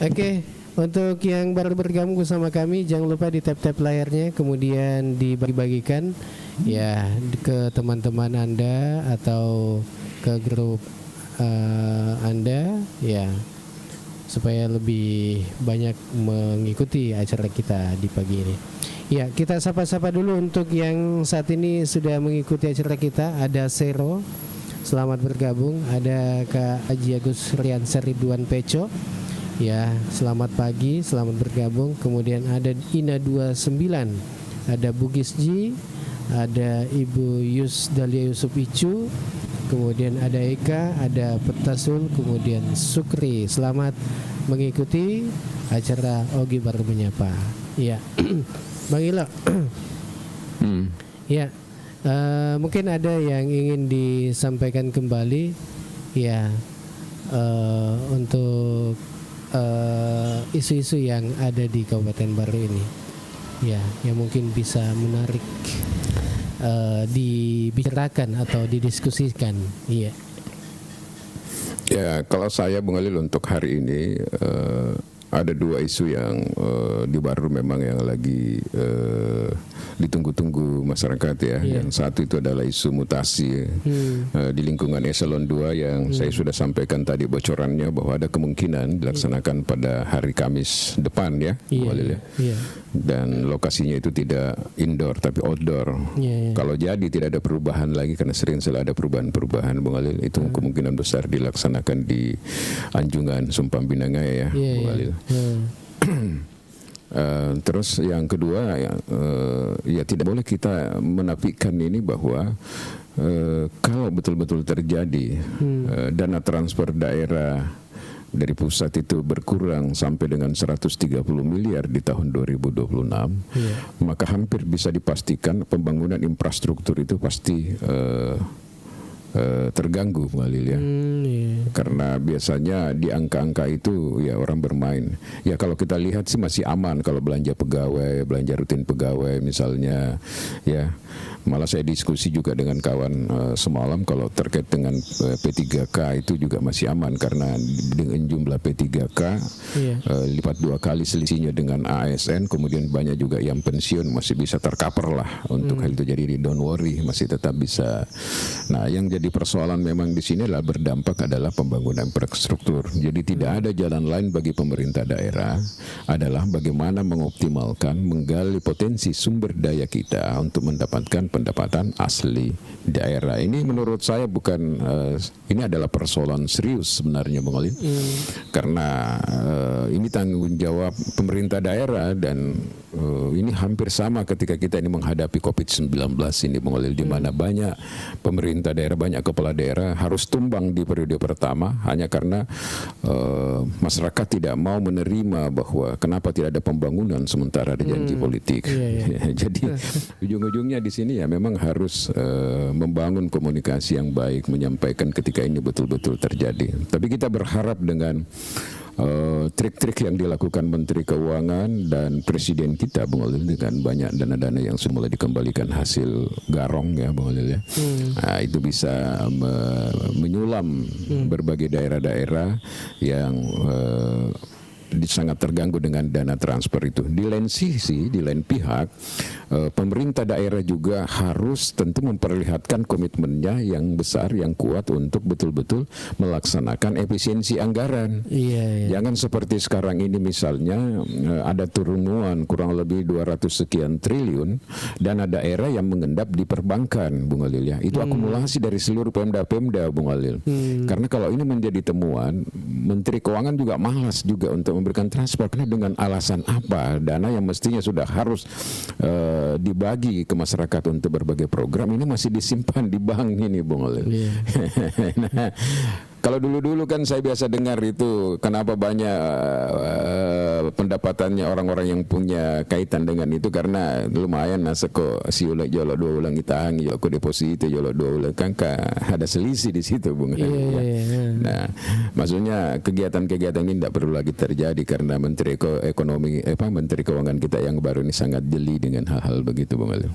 Oke, untuk yang baru bergabung bersama kami jangan lupa di tap-tap layarnya kemudian dibagi-bagikan ya ke teman-teman Anda atau ke grup Anda ya, supaya lebih banyak mengikuti acara kita di pagi ini. Ya, kita sapa-sapa dulu untuk yang saat ini sudah mengikuti acara kita. Ada Sero, selamat bergabung. Ada Kak Haji Agus Riansar Ridwan Peco. Ya, selamat pagi, selamat bergabung. Kemudian ada Ina 29, ada Bugis Ji, ada Ibu Yus Dalia Yusuf Icu. Kemudian ada Eka, ada Petasul, kemudian Sukri. Selamat mengikuti acara Ogi Baru Menyapa. Ya, Bang Ilo. Ya, mungkin ada yang ingin disampaikan kembali. Ya, untuk isu-isu yang ada di Kabupaten Baru ini. Ya, yang mungkin bisa menarik dibicarakan atau didiskusikan. Iya. Ya, kalau saya Bung Alil untuk hari ini ada dua isu yang di Baru memang yang lagi ditunggu-tunggu masyarakat ya. Yang satu itu adalah isu mutasi di lingkungan eselon 2 yang saya sudah sampaikan tadi bocorannya bahwa ada kemungkinan dilaksanakan pada hari Kamis depan ya, Bung Alil ya. Dan lokasinya itu tidak indoor tapi outdoor. Kalau jadi tidak ada perubahan lagi karena sering selalu ada perubahan-perubahan, Bung Alil, itu kemungkinan besar dilaksanakan di Anjungan Sumpang Binangaya ya, Bung Alil. Terus yang kedua ya tidak boleh kita menafikan ini bahwa kalau betul-betul terjadi dana transfer daerah dari pusat itu berkurang sampai dengan 130 miliar di tahun 2026, maka hampir bisa dipastikan pembangunan infrastruktur itu pasti terganggu, Bung Alil ya. Karena biasanya di angka-angka itu ya orang bermain. Ya kalau kita lihat sih masih aman kalau belanja pegawai, belanja rutin pegawai misalnya ya. Malah saya diskusi juga dengan kawan semalam kalau terkait dengan P3K itu juga masih aman karena dengan jumlah P3K lipat 2 kali selisihnya dengan ASN, kemudian banyak juga yang pensiun masih bisa tercover lah untuk hal itu. Jadi don't worry, masih tetap bisa. Nah, yang jadi persoalan memang di sini adalah berdampak adalah pembangunan infrastruktur. Jadi tidak ada jalan lain bagi pemerintah daerah adalah bagaimana mengoptimalkan, menggali potensi sumber daya kita untuk mendapatkan pendapatan asli daerah. Ini menurut saya bukan ini adalah persoalan serius sebenarnya, Bung Alin. Karena ini tanggung jawab pemerintah daerah dan ini hampir sama ketika kita ini menghadapi COVID-19 ini, Bung Alin, di mana banyak pemerintah daerah, banyak kepala daerah harus tumbang di periode pertama hanya karena masyarakat tidak mau menerima bahwa kenapa tidak ada pembangunan sementara ada janji politik. Jadi ujung-ujungnya di sini ya memang harus membangun komunikasi yang baik, menyampaikan ketika ini betul-betul terjadi. Tapi kita berharap dengan trik-trik yang dilakukan Menteri Keuangan dan Presiden kita, Bung Alil, dengan banyak dana-dana yang semula dikembalikan hasil garong ya, Bung Alil ya. Nah, itu bisa menyulam berbagai daerah-daerah yang sangat terganggu dengan dana transfer itu. Di lain sisi, di lain pihak, pemerintah daerah juga harus tentu memperlihatkan komitmennya yang besar, yang kuat untuk betul-betul melaksanakan efisiensi anggaran. Jangan seperti sekarang ini misalnya ada turunmuan kurang lebih 200 sekian triliun dana daerah yang mengendap di perbankan, Bung Alil ya. Itu akumulasi dari seluruh Pemda, Bung Alil. Karena kalau ini menjadi temuan, Menteri Keuangan juga malas juga untuk memberikan transfer, karena dengan alasan apa dana yang mestinya sudah harus dibagi ke masyarakat untuk berbagai program ini masih disimpan di bank ini, Bung Alil. Nah, kalau dulu-dulu kan saya biasa dengar itu kenapa banyak pendapatannya orang-orang yang punya kaitan dengan itu, karena lumayan naseko si ulek jolok 2 ulang itahang jolok deposito jolok 2 ulang kan ada selisih di situ, Bung. Nah, maksudnya kegiatan-kegiatan ini tidak perlu lagi terjadi karena Menteri Menteri Keuangan kita yang baru ini sangat jeli dengan hal-hal begitu, Bung Ali.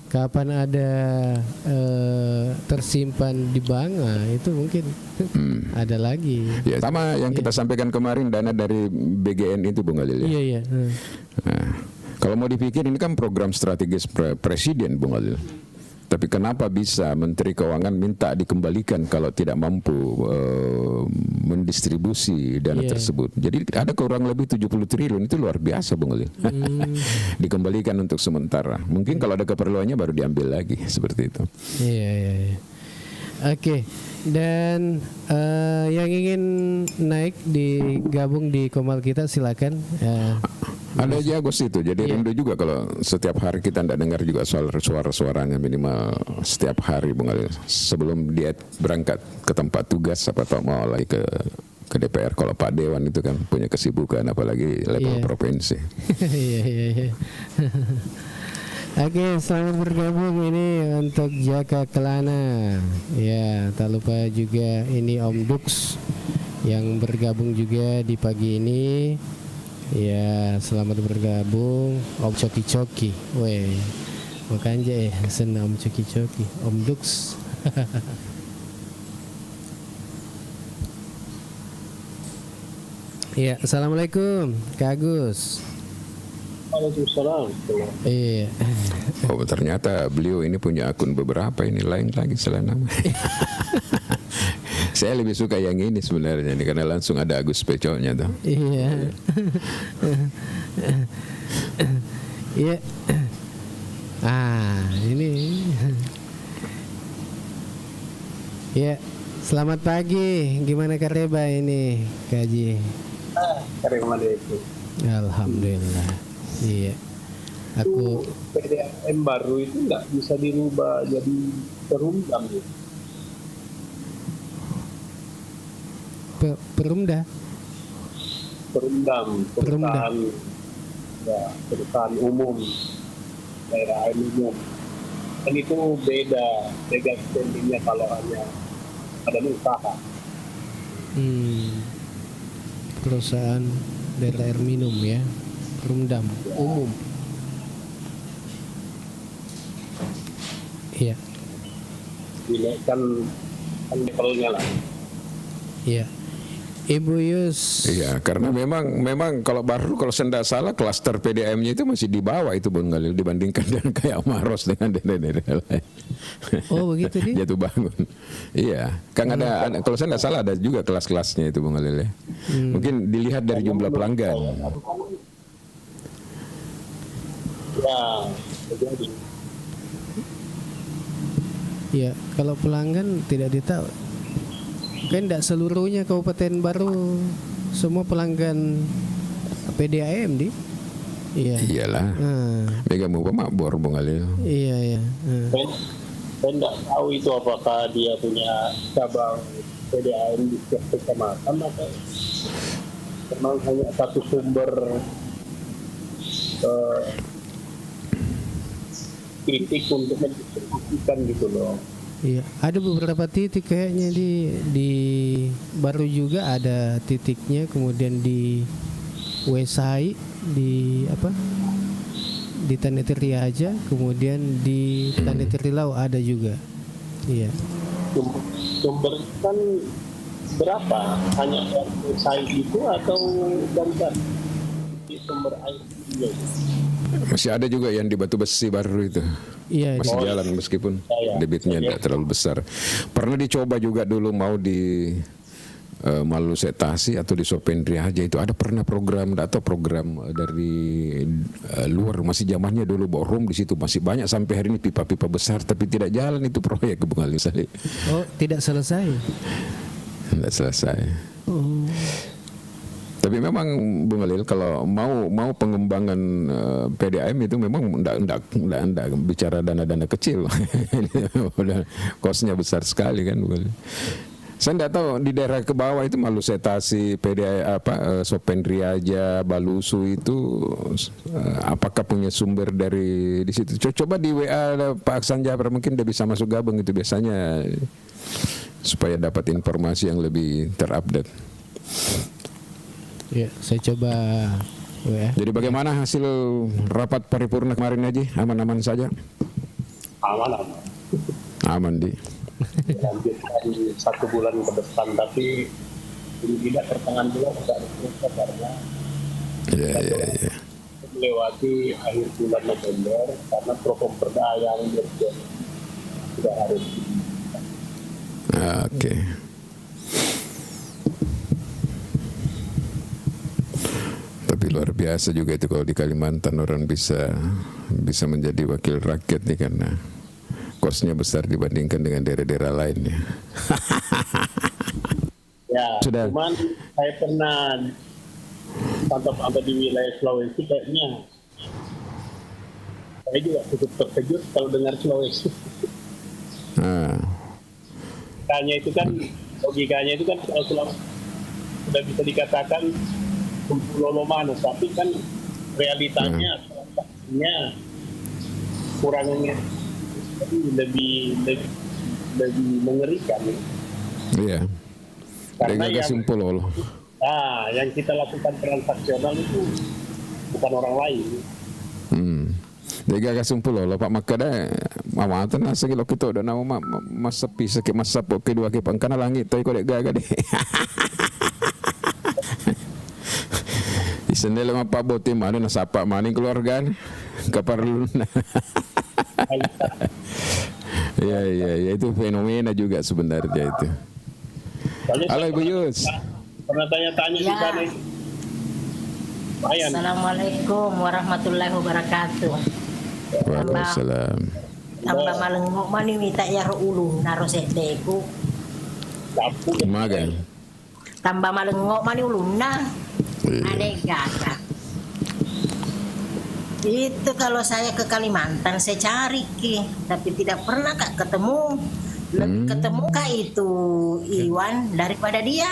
Kapan ada tersimpan di bank, itu mungkin ada lagi. Ya, sama yang kita sampaikan kemarin, dana dari BGN itu, Bung Alil. Iya. Nah, kalau mau dipikir ini kan program strategis presiden, Bung Alil. Tapi kenapa bisa Menteri Keuangan minta dikembalikan kalau tidak mampu mendistribusi dana tersebut? Jadi ada kurang lebih 70 triliun, itu luar biasa, Bung Ali. Dikembalikan untuk sementara. Mungkin kalau ada keperluannya baru diambil lagi, seperti itu. Iya. Oke. Dan yang ingin naik digabung di Komal kita silakan. Ada Agus itu, jadi rindu juga kalau setiap hari kita tidak dengar juga suara-suaranya minimal setiap hari, Bung Ali. Sebelum dia berangkat ke tempat tugas, apa tahu mau lagi ke DPR. Kalau Pak Dewan itu kan punya kesibukan, apalagi level provinsi. Iya. Oke, selamat bergabung ini untuk Jaka Kelana. Ya, tak lupa juga ini Om Dux yang bergabung juga di pagi ini. Ya, selamat bergabung Om Coki-Coki. Weh, bukan aja senang Om Coki-Coki, Om Dux. Ya, assalamualaikum Kak Agus. Waalaikumsalam. Iya. Oh, ternyata beliau ini punya akun beberapa, ini lain lagi selain nama. Saya lebih suka yang ini sebenarnya ini karena langsung ada Agus Peconya tuh. Iya. Iya. Ini. Ya, selamat pagi. Gimana Kareba ini, Kaji? Assalamualaikum. Alhamdulillah. Iya. Aku PDAM baru itu nggak bisa dirubah jadi perumdam ya? Perumda. Perusahaan ya, perusahaan umum, daerah umum. Dan itu beda standingnya kalau hanya ada usaha. Perusahaan daerah air minum ya, perumdam umum. Iya. Dinaikkan levelnya lah. Iya. Ibu Yus. Iya, karena memang kalau saya tidak salah klaster PDAM-nya itu masih di bawah itu, Bung Galil, dibandingkan dengan kayak Maros dengan daerah-daerah lain. Oh begitu dia. Jatuh bangun. Iya, kan ada kalau saya tidak salah ada juga kelas-kelasnya itu, Bung Galil ya. Mungkin dilihat dari jumlah pelanggan. Ya, jadi. Ya, kalau pelanggan tidak ditahu. Kan tidak seluruhnya Kabupaten Baru semua pelanggan PDAM di. Iya. Iyalah. Mega mau pemakbor, Bung Galil. Iya. Saya tidak tahu itu apakah dia punya cabang PDAM di setiap kecamatan atau memang hanya satu sumber titik untuk mendistribusikan gitu loh. Iya, ada beberapa titik kayaknya di Baru juga ada titiknya, kemudian di Wesai, di apa? Di Tanetiri aja, kemudian di Tanetiri Lau ada juga. Iya. Sumber kan berapa? Hanya saya itu atau dari sumber air juga? Masih ada juga yang di Batu Besi baru itu. Iya, Masih jalan meskipun debitnya tidak terlalu besar. Pernah dicoba juga dulu mau di Malu Setasi atau di Sopendria aja itu ada pernah program atau program dari luar, masih zamannya dulu Borum di situ masih banyak sampai hari ini pipa-pipa besar, tapi tidak jalan itu proyek Bung Ali. Oh, tidak selesai. Tidak selesai. Tapi memang Bung Alil kalau mau pengembangan PDAM itu memang enggak bicara dana-dana kecil. Kosnya besar sekali kan Bung Alil. Saya tidak tahu di daerah ke bawah itu Malu Setasi, Sopendria aja, Balusu itu apakah punya sumber dari di situ? Coba di WA Pak Aksan Jabra, mungkin dia bisa masuk gabung itu biasanya supaya dapat informasi yang lebih terupdate. Ya, saya coba WA. Jadi bagaimana hasil rapat paripurna kemarin aja? Aman-aman saja? Aman. Aman di. Lanjutkan 1 bulan ke depan, tapi tidak pertengahan bulan tidak ada karena melewati akhir bulan November karena Prokomperda yang sudah harus. Oke. Tapi luar biasa juga itu kalau di Kalimantan orang bisa menjadi wakil rakyat nih karena kosnya besar dibandingkan dengan daerah-daerah lainnya. Ya, sudah. Cuman saya pernah pantau di wilayah Sulawesi, kayaknya saya juga cukup terkejut kalau dengar Sulawesi. Logikanya itu kan kalau Sulawesi sudah bisa dikatakan Pulau Manus, tapi kan realitanya kurangnya lebih mengerikan. Iya. Karena yang kita lakukan transaksional itu bukan orang lain. Jadi gak sumpul loh Pak Makada mamatan nasa kilo kita udah nama masapi sakit masap oke dua kipang kana langit tapi kau dek gaga deh. Isendel sama Pak Boti mana nasapa maning keluarga kaparluna. Ya itu fenomena juga sebenarnya itu. Halo Ibu Yus. Pernah tanya-tanya di sana. Assalamualaikum warahmatullahi wabarakatuh. Waalaikumsalam. Tambah malengok mani minta ya ulun naro sedeku. Magan. Tambah malengok mani ulun na. Ada gagah. Itu kalau saya ke Kalimantan saya cari tapi tidak pernah Kak ketemu. Ketemu Kak itu Iwan daripada dia.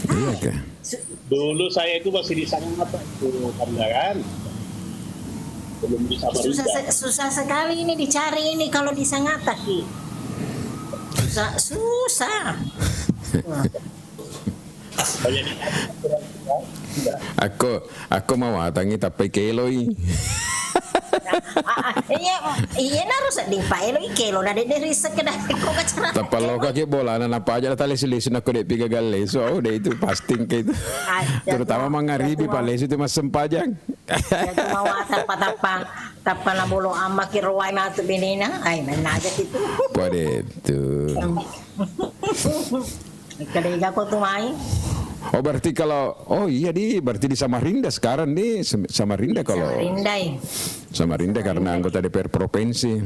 Iya Kak. Dulu saya itu masih di sana kan. Belum di Samarinda. Susah sekali ini dicari ini kalau di Sangatta Ki. Susah. Aku mau atangi tapi keloi. Iya harus di Pak Elo kelo na dari sekedar kok cara. Tapalo kaki bola na apa aja tali silisin aku dek piga gale. So udah itu pasting gitu. Terutama mangaribi pales itu mas sempajang. Jadi mau tapa na bolo ama kiruay na tu binina. Ay menajak itu. Pada itu. Kadang ko tumay. Oh berarti kalau berarti di Samarinda sekarang nih Samarinda kalau Samarinda karena anggota DPR provinsi.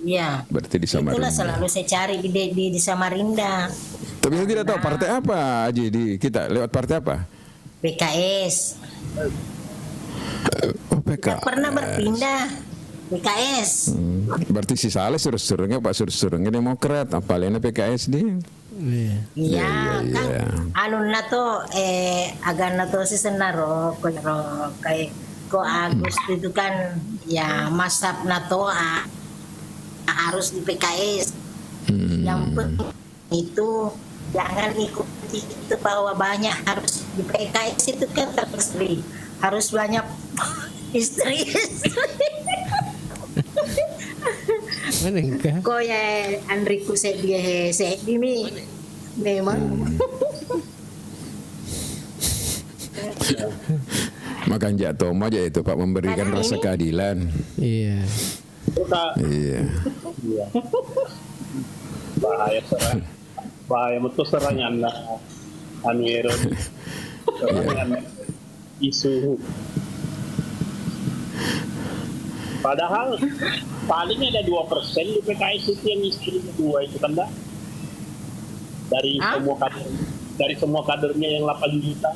Iya. Berarti di Samarinda. Itulah selalu saya cari di Samarinda. Tapi saya tidak tahu partai apa Aji di kita lewat partai apa? PKS. PKS. Pernah berpindah PKS. Berarti si Saleh suruh-suruhnya Pak suruh-suruhnya Demokrat, apalagi PKS dia. Iya kan anu na to agan na to si Senaro kay ko Agus itu kan ya masap na to harus di PKS. Yang penting itu jangan ikuti itu bahwa banyak harus di PKS itu kan terpilih harus banyak istri. Mana Ko ya Andriku saya dia ini memang Makan jatuh aja itu Pak, memberikan Karena rasa ini- keadilan. Iya. Sudah. Iya. Iya. Bahaya serang. Bahaya betul serangan anu Eron. Serangan isu. Padahal paling ada 2% di PKS itu yang istrinya 2 itu kan dah. Dari Hah? semua kadernya yang 8 juta.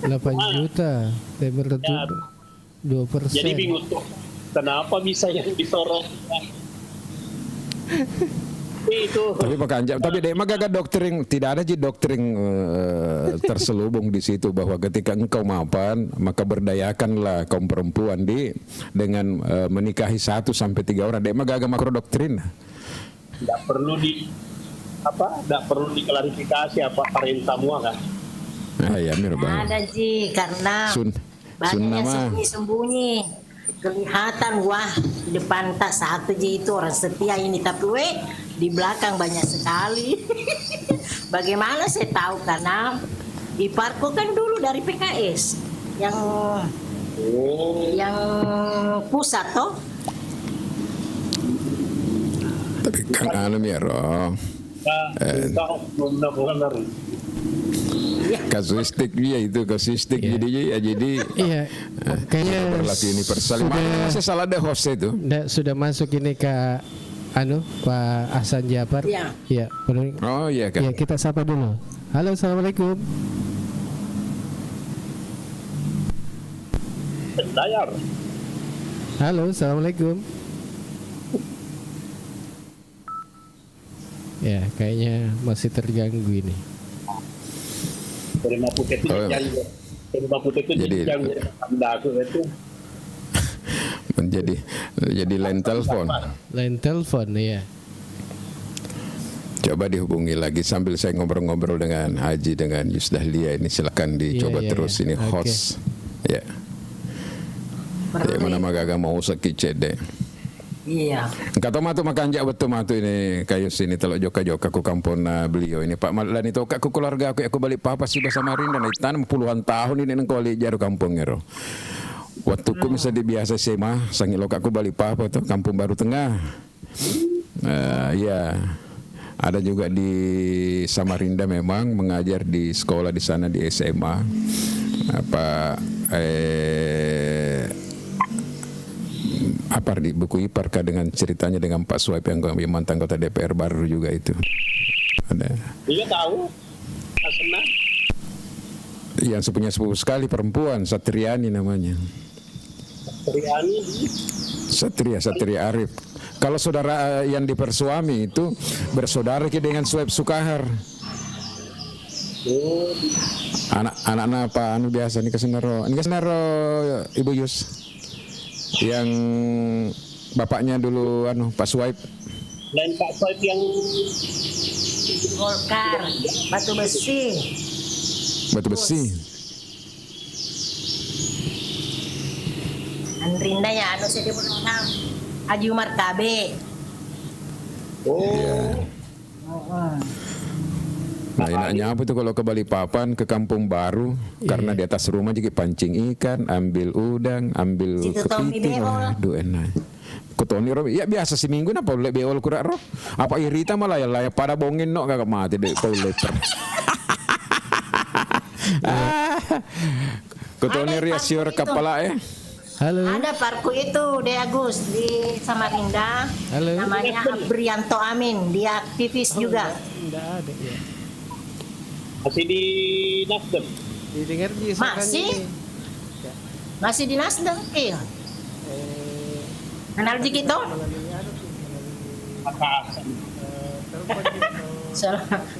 8 juta. Teber itu Ya. 2%. Jadi bingung tuh. Kenapa bisa yang disorot? Itu. Tapi Pak Anjap, tapi dek mah gak doktrin, tidak ada doktrin terselubung di situ bahwa ketika engkau mapan maka berdayakanlah kaum perempuan dengan menikahi 1 sampai 3 orang. Dek mah gak makro doktrin. Tidak perlu diklarifikasi apa perintah mua kan. Nah, ya mir bang. Ada Ji, karena banyak sunnah yang mah. sembunyi-sembunyi. Kelihatan wah di depan tak satu Ji itu orang setia ini, tapi di belakang banyak sekali. Bagaimana saya tahu, karena iparku kan dulu dari PKS yang pusat toh. Tapi kan anu mir Benar-benar. kasuistik dia itu kasuistik jadi Iya. Kayaknya berlaku universal. Masih salah ada host itu. sudah masuk ini ke Pak Hasan Japar. Iya. Iya. Oh iya kan. Ya, kita sapa dulu. Halo, assalamualaikum. Dayar. Halo, assalamualaikum. Ya, kayaknya masih terganggu ini. Dari Maputo itu Oh, yang dari Maputo itu jadi- yang aku itu menjadi line telepon. Line telepon ya. Coba dihubungi lagi sambil saya ngobrol-ngobrol dengan Haji dengan Yusdahlia ini, silakan dicoba Iya, terus ini Oke. host. Ya. Ya mana magaga mau sakit cede. Iya. Kata matu makan jak betul matu ini kayu sini telok joka-joka ku kampung beliau ini Pak Malan itu aku keluarga aku balik papa sih bahasa Samarinda nih tanam puluhan tahun ini nang kali jaru kampung ngero. Waktu ku misalnya biasa sema sangi lokak ku balik papa tuh kampung Baru Tengah. Ya. Ada juga di Samarinda memang mengajar di sekolah di sana di SMA. Apa di buku Iparka dengan ceritanya dengan Pak Suwaib yang mantan anggota DPR baru juga itu. Ada. dia tahu Asena Yang punya sepupu sekali perempuan, Satriani namanya. Triani Satria Arif. Kalau saudara yang dipersuami itu bersaudara dengan Suwaib Sukahar. Anak-anak Pak anu biasa ini kesenero Ibu Yus. Yang bapaknya dulu Pak Suwaib. lain Pak Soib yang Golkar, batu besi. Batu besi. Andrinda ya anu saya pernah Haji Umar Kabe. Ya. Nah enaknya apa tuh kalau ke Balikpapan ke Kampung Baru karena di atas rumah juga pancing ikan, ambil udang, ambil Situ Tommy kepiting. beol. Aduh enak. Kotoni roh, ya biasa si minggu napa boleh beol kurak roh. Apa irita malah ya pada bongin no kagak mati deh kau leper. Kotoni Ada ria sior itu. kepala Halo. Ada parku itu De Agus di Samarinda. Halo. Namanya Abrianto Amin, dia aktivis juga. Enggak ada ya. masih di Nasdem. Didengar di Masih? Masih di Nasdem, iya. Kenal dikit dong. Maka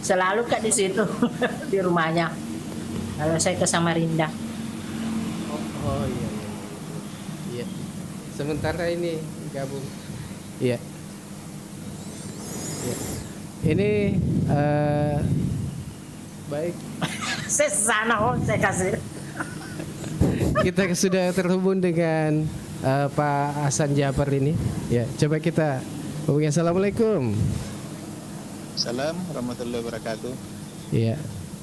Selalu Kak di situ di rumahnya. Kalau saya ke Samarinda. Oh iya. Iya. Sementara ini gabung. Iya. Iya. Ini baik. Saya sana saya kasih. Kita sudah terhubung dengan Pak Hasan Japar ini. Ya, coba kita hubungi. Assalamualaikum. Salam warahmatullahi wabarakatuh. Iya.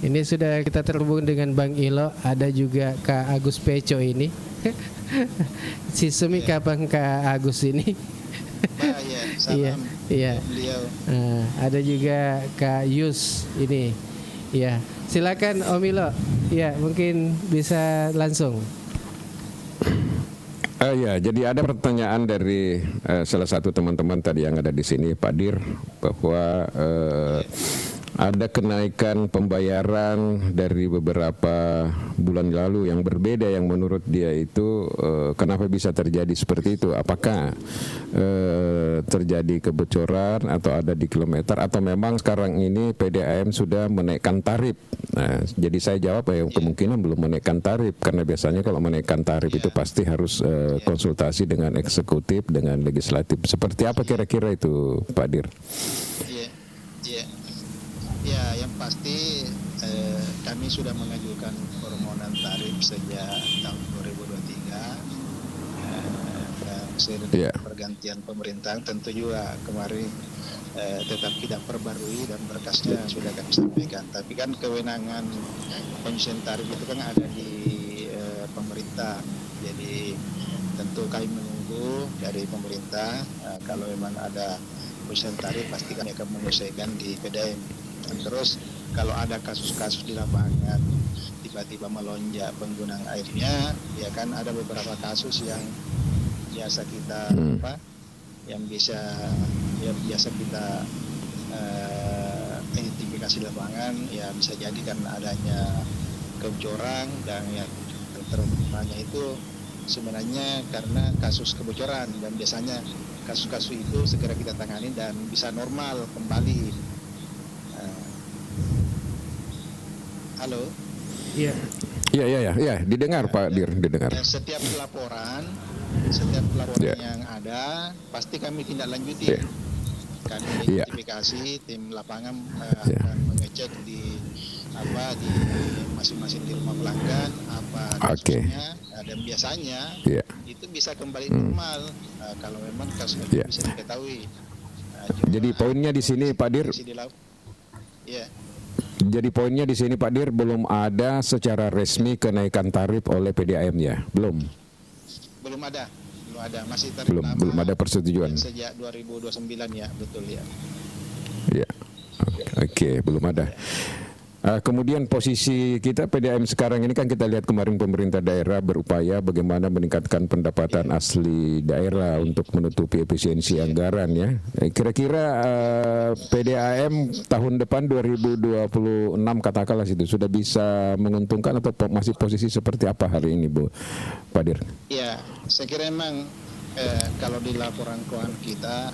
Ini sudah kita terhubung dengan Bang Ilo, ada juga Kak Agus Peco ini. Si Semi kapan Kak Agus ini? Iya, iya. Ada juga Kak Yus ini. Ya, silakan Om Ilo. Ya, mungkin bisa langsung. Ya, jadi ada pertanyaan dari salah satu teman-teman tadi yang ada di sini, Pak Dir, bahwa ada kenaikan pembayaran dari beberapa bulan lalu yang berbeda, yang menurut dia itu kenapa bisa terjadi seperti itu? Apakah terjadi kebocoran atau ada di kilometer, atau memang sekarang ini PDAM sudah menaikkan tarif? Nah, jadi saya jawab kemungkinan belum menaikkan tarif, karena biasanya kalau menaikkan tarif itu pasti harus konsultasi dengan eksekutif, dengan legislatif. Seperti apa kira-kira itu, Pak Dir? Ya, yang pasti kami sudah mengajukan permohonan tarif sejak tahun 2023 dan seiring pergantian pemerintahan tentu juga kemarin tetap kita perbarui dan berkasnya sudah kami sampaikan. Tapi kan kewenangan penyusunan tarif itu kan ada di pemerintah. Jadi tentu kami menunggu dari pemerintah kalau memang ada penyusunan tarif pasti kami akan menyelesaikan di PDAM. Terus kalau ada kasus-kasus di lapangan tiba-tiba melonjak penggunaan airnya, ya kan ada beberapa kasus yang biasa kita biasa kita identifikasi di lapangan, ya bisa jadi karena adanya kebocoran, dan yang terutamanya itu sebenarnya karena kasus kebocoran, dan biasanya kasus-kasus itu segera kita tangani dan bisa normal kembali. Halo. Iya, didengar Pak Dir, didengar. Setiap laporan yang ada pasti kami tindak lanjuti. Kami identifikasi, tim lapangan akan mengecek di masing-masing di rumah pelanggan apa kasusnya, dan biasanya itu bisa kembali normal kalau memang kasusnya bisa diketahui. Jadi poinnya di sini Pak Dir. Jadi poinnya di sini Pak Dir, belum ada secara resmi kenaikan tarif oleh PDAM ya? Belum ada, masih tarif lama. Belum ada persetujuan. Sejak 2029 ya, betul ya. Ya, oke, belum ada. Kemudian posisi kita PDAM sekarang ini kan kita lihat kemarin pemerintah daerah berupaya bagaimana meningkatkan pendapatan asli daerah untuk menutupi efisiensi anggaran ya. Kira-kira PDAM tahun depan 2026 katakanlah itu sudah bisa menguntungkan atau masih posisi seperti apa hari ini, Bu Pak Dir? Ya, saya kira memang kalau di laporan keuangan kita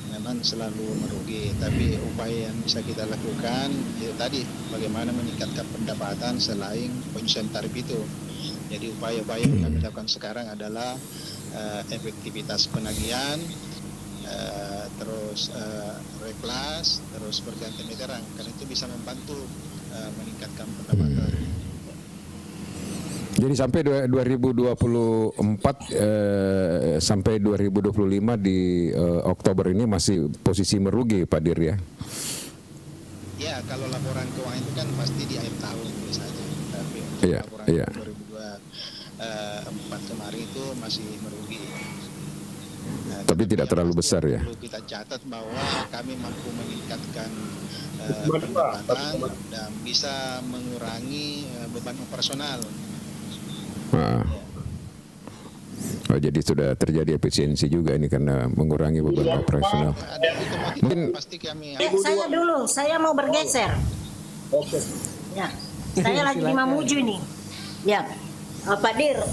memang selalu merugi, tapi upaya yang bisa kita lakukan itu tadi bagaimana meningkatkan pendapatan selain penyusunan tarif itu. Jadi upaya-upaya yang kami lakukan sekarang adalah efektivitas penagihan, terus reklas, terus pergantian meteran, karena itu bisa membantu meningkatkan pendapatan. Jadi sampai 2024 sampai 2025 di Oktober ini masih posisi merugi Pak Dir ya? Ya, kalau laporan keuangan itu kan pasti di akhir tahun biasanya. Tapi laporan 2024 kemarin itu masih merugi. Nah, tapi tidak terlalu besar ya? Perlu kita catat bahwa kami mampu meningkatkan pendapatan dan bisa mengurangi beban operasional. Jadi sudah terjadi efisiensi juga ini karena mengurangi beban operasional. Mungkin pasti kami. Saya dulu, saya mau bergeser. Ya, saya lagi di Mamuju nih. Ya, Pak Dir,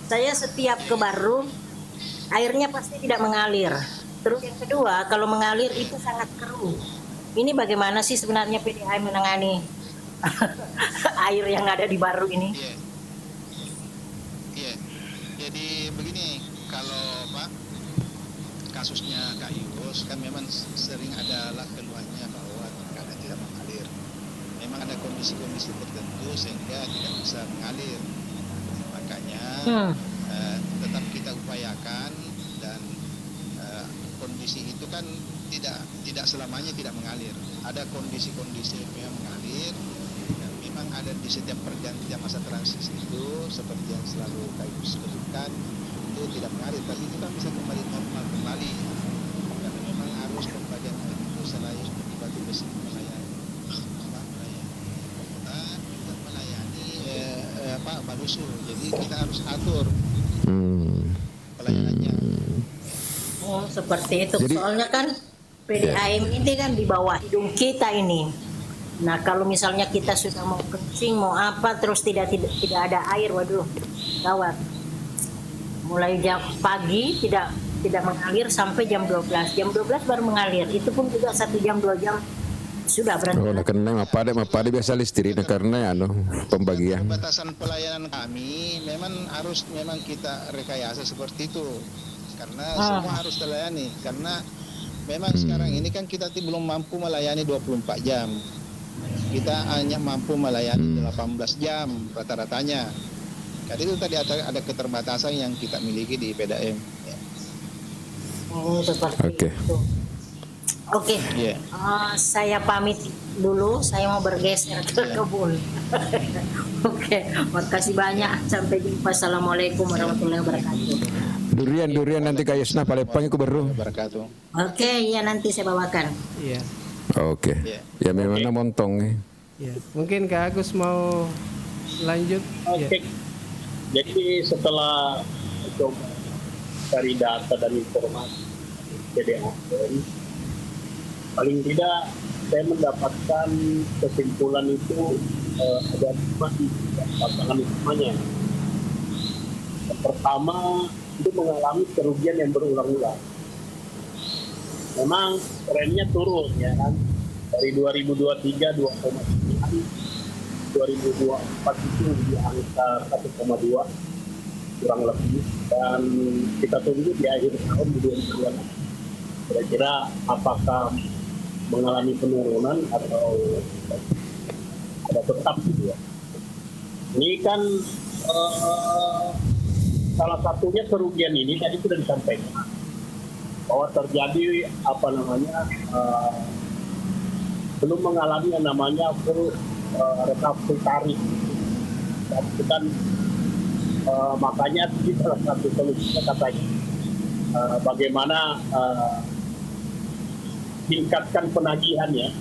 saya setiap ke Baru airnya pasti tidak mengalir. Terus yang kedua, kalau mengalir itu sangat keruh. Ini bagaimana sih sebenarnya PDAM menangani air yang ada di Baru ini? Jadi begini, kalau kasusnya Kak Yus kan memang sering adalah keluhannya bahwa kadang tidak mengalir. Memang ada kondisi-kondisi tertentu sehingga tidak bisa mengalir. Makanya tetap kita upayakan, dan kondisi itu kan tidak selamanya tidak mengalir. Ada kondisi-kondisi yang mengalir, ada di setiap pergantian masa transisi itu seperti yang selalu kami sebutkan itu tidak mengalir, tapi itu kan bisa kembali normal kembali karena memang arus pembagian air itu selain di Batu Besi melayani komutan juga melayani Badusu, jadi kita harus atur pelayanannya. Oh seperti itu. Jadi, soalnya kan PDAM ini kan di bawah hidung kita ini. Nah kalau misalnya kita sudah mau kencing mau apa terus tidak ada air, waduh gawat. Mulai jam pagi tidak mengalir sampai jam 12. Jam 12 baru mengalir. Itu pun juga 1 jam 2 jam sudah berhenti. Oh, nah karena mapade biasa listrik karena pembagian. Batasan pelayanan kami memang kita rekayasa seperti itu. Karena semua harus terlayani karena memang sekarang ini kan kita belum mampu melayani 24 jam. Kita hanya mampu melayani 18 jam rata-ratanya. Jadi itu tadi ada keterbatasan yang kita miliki di PDAM. Ya. Oh, seperti itu. Oke. Yeah. Saya pamit dulu, saya mau bergeser ke kebun. Oke, makasih banyak. Sampai jumpa. Assalamualaikum warahmatullahi wabarakatuh. Durian nanti kayak Yusna Palembang itu baru. Oke, ya nanti saya bawakan. Iya. Oke. Ya memang montong. Ya, mungkin Kak Agus mau lanjut. Oke. Jadi setelah coba cari data dan informasi PDAM, paling tidak saya mendapatkan kesimpulan itu ada 5 pasangan utamanya. Yang pertama itu mengalami kerugian yang berulang-ulang. Memang trennya turun ya kan, dari 2023 2,9, 2024 itu di angka 1,2 kurang lebih, dan kita tunggu di akhir tahun di 2026 kira-kira apakah mengalami penurunan atau ada tetap gitu ya. Ini kan salah satunya kerugian ini tadi sudah disampaikan bahwa terjadi belum mengalami yang namanya full recovery tarif. Dan makanya di salah satu solusinya katanya bagaimana tingkatkan penagihannya.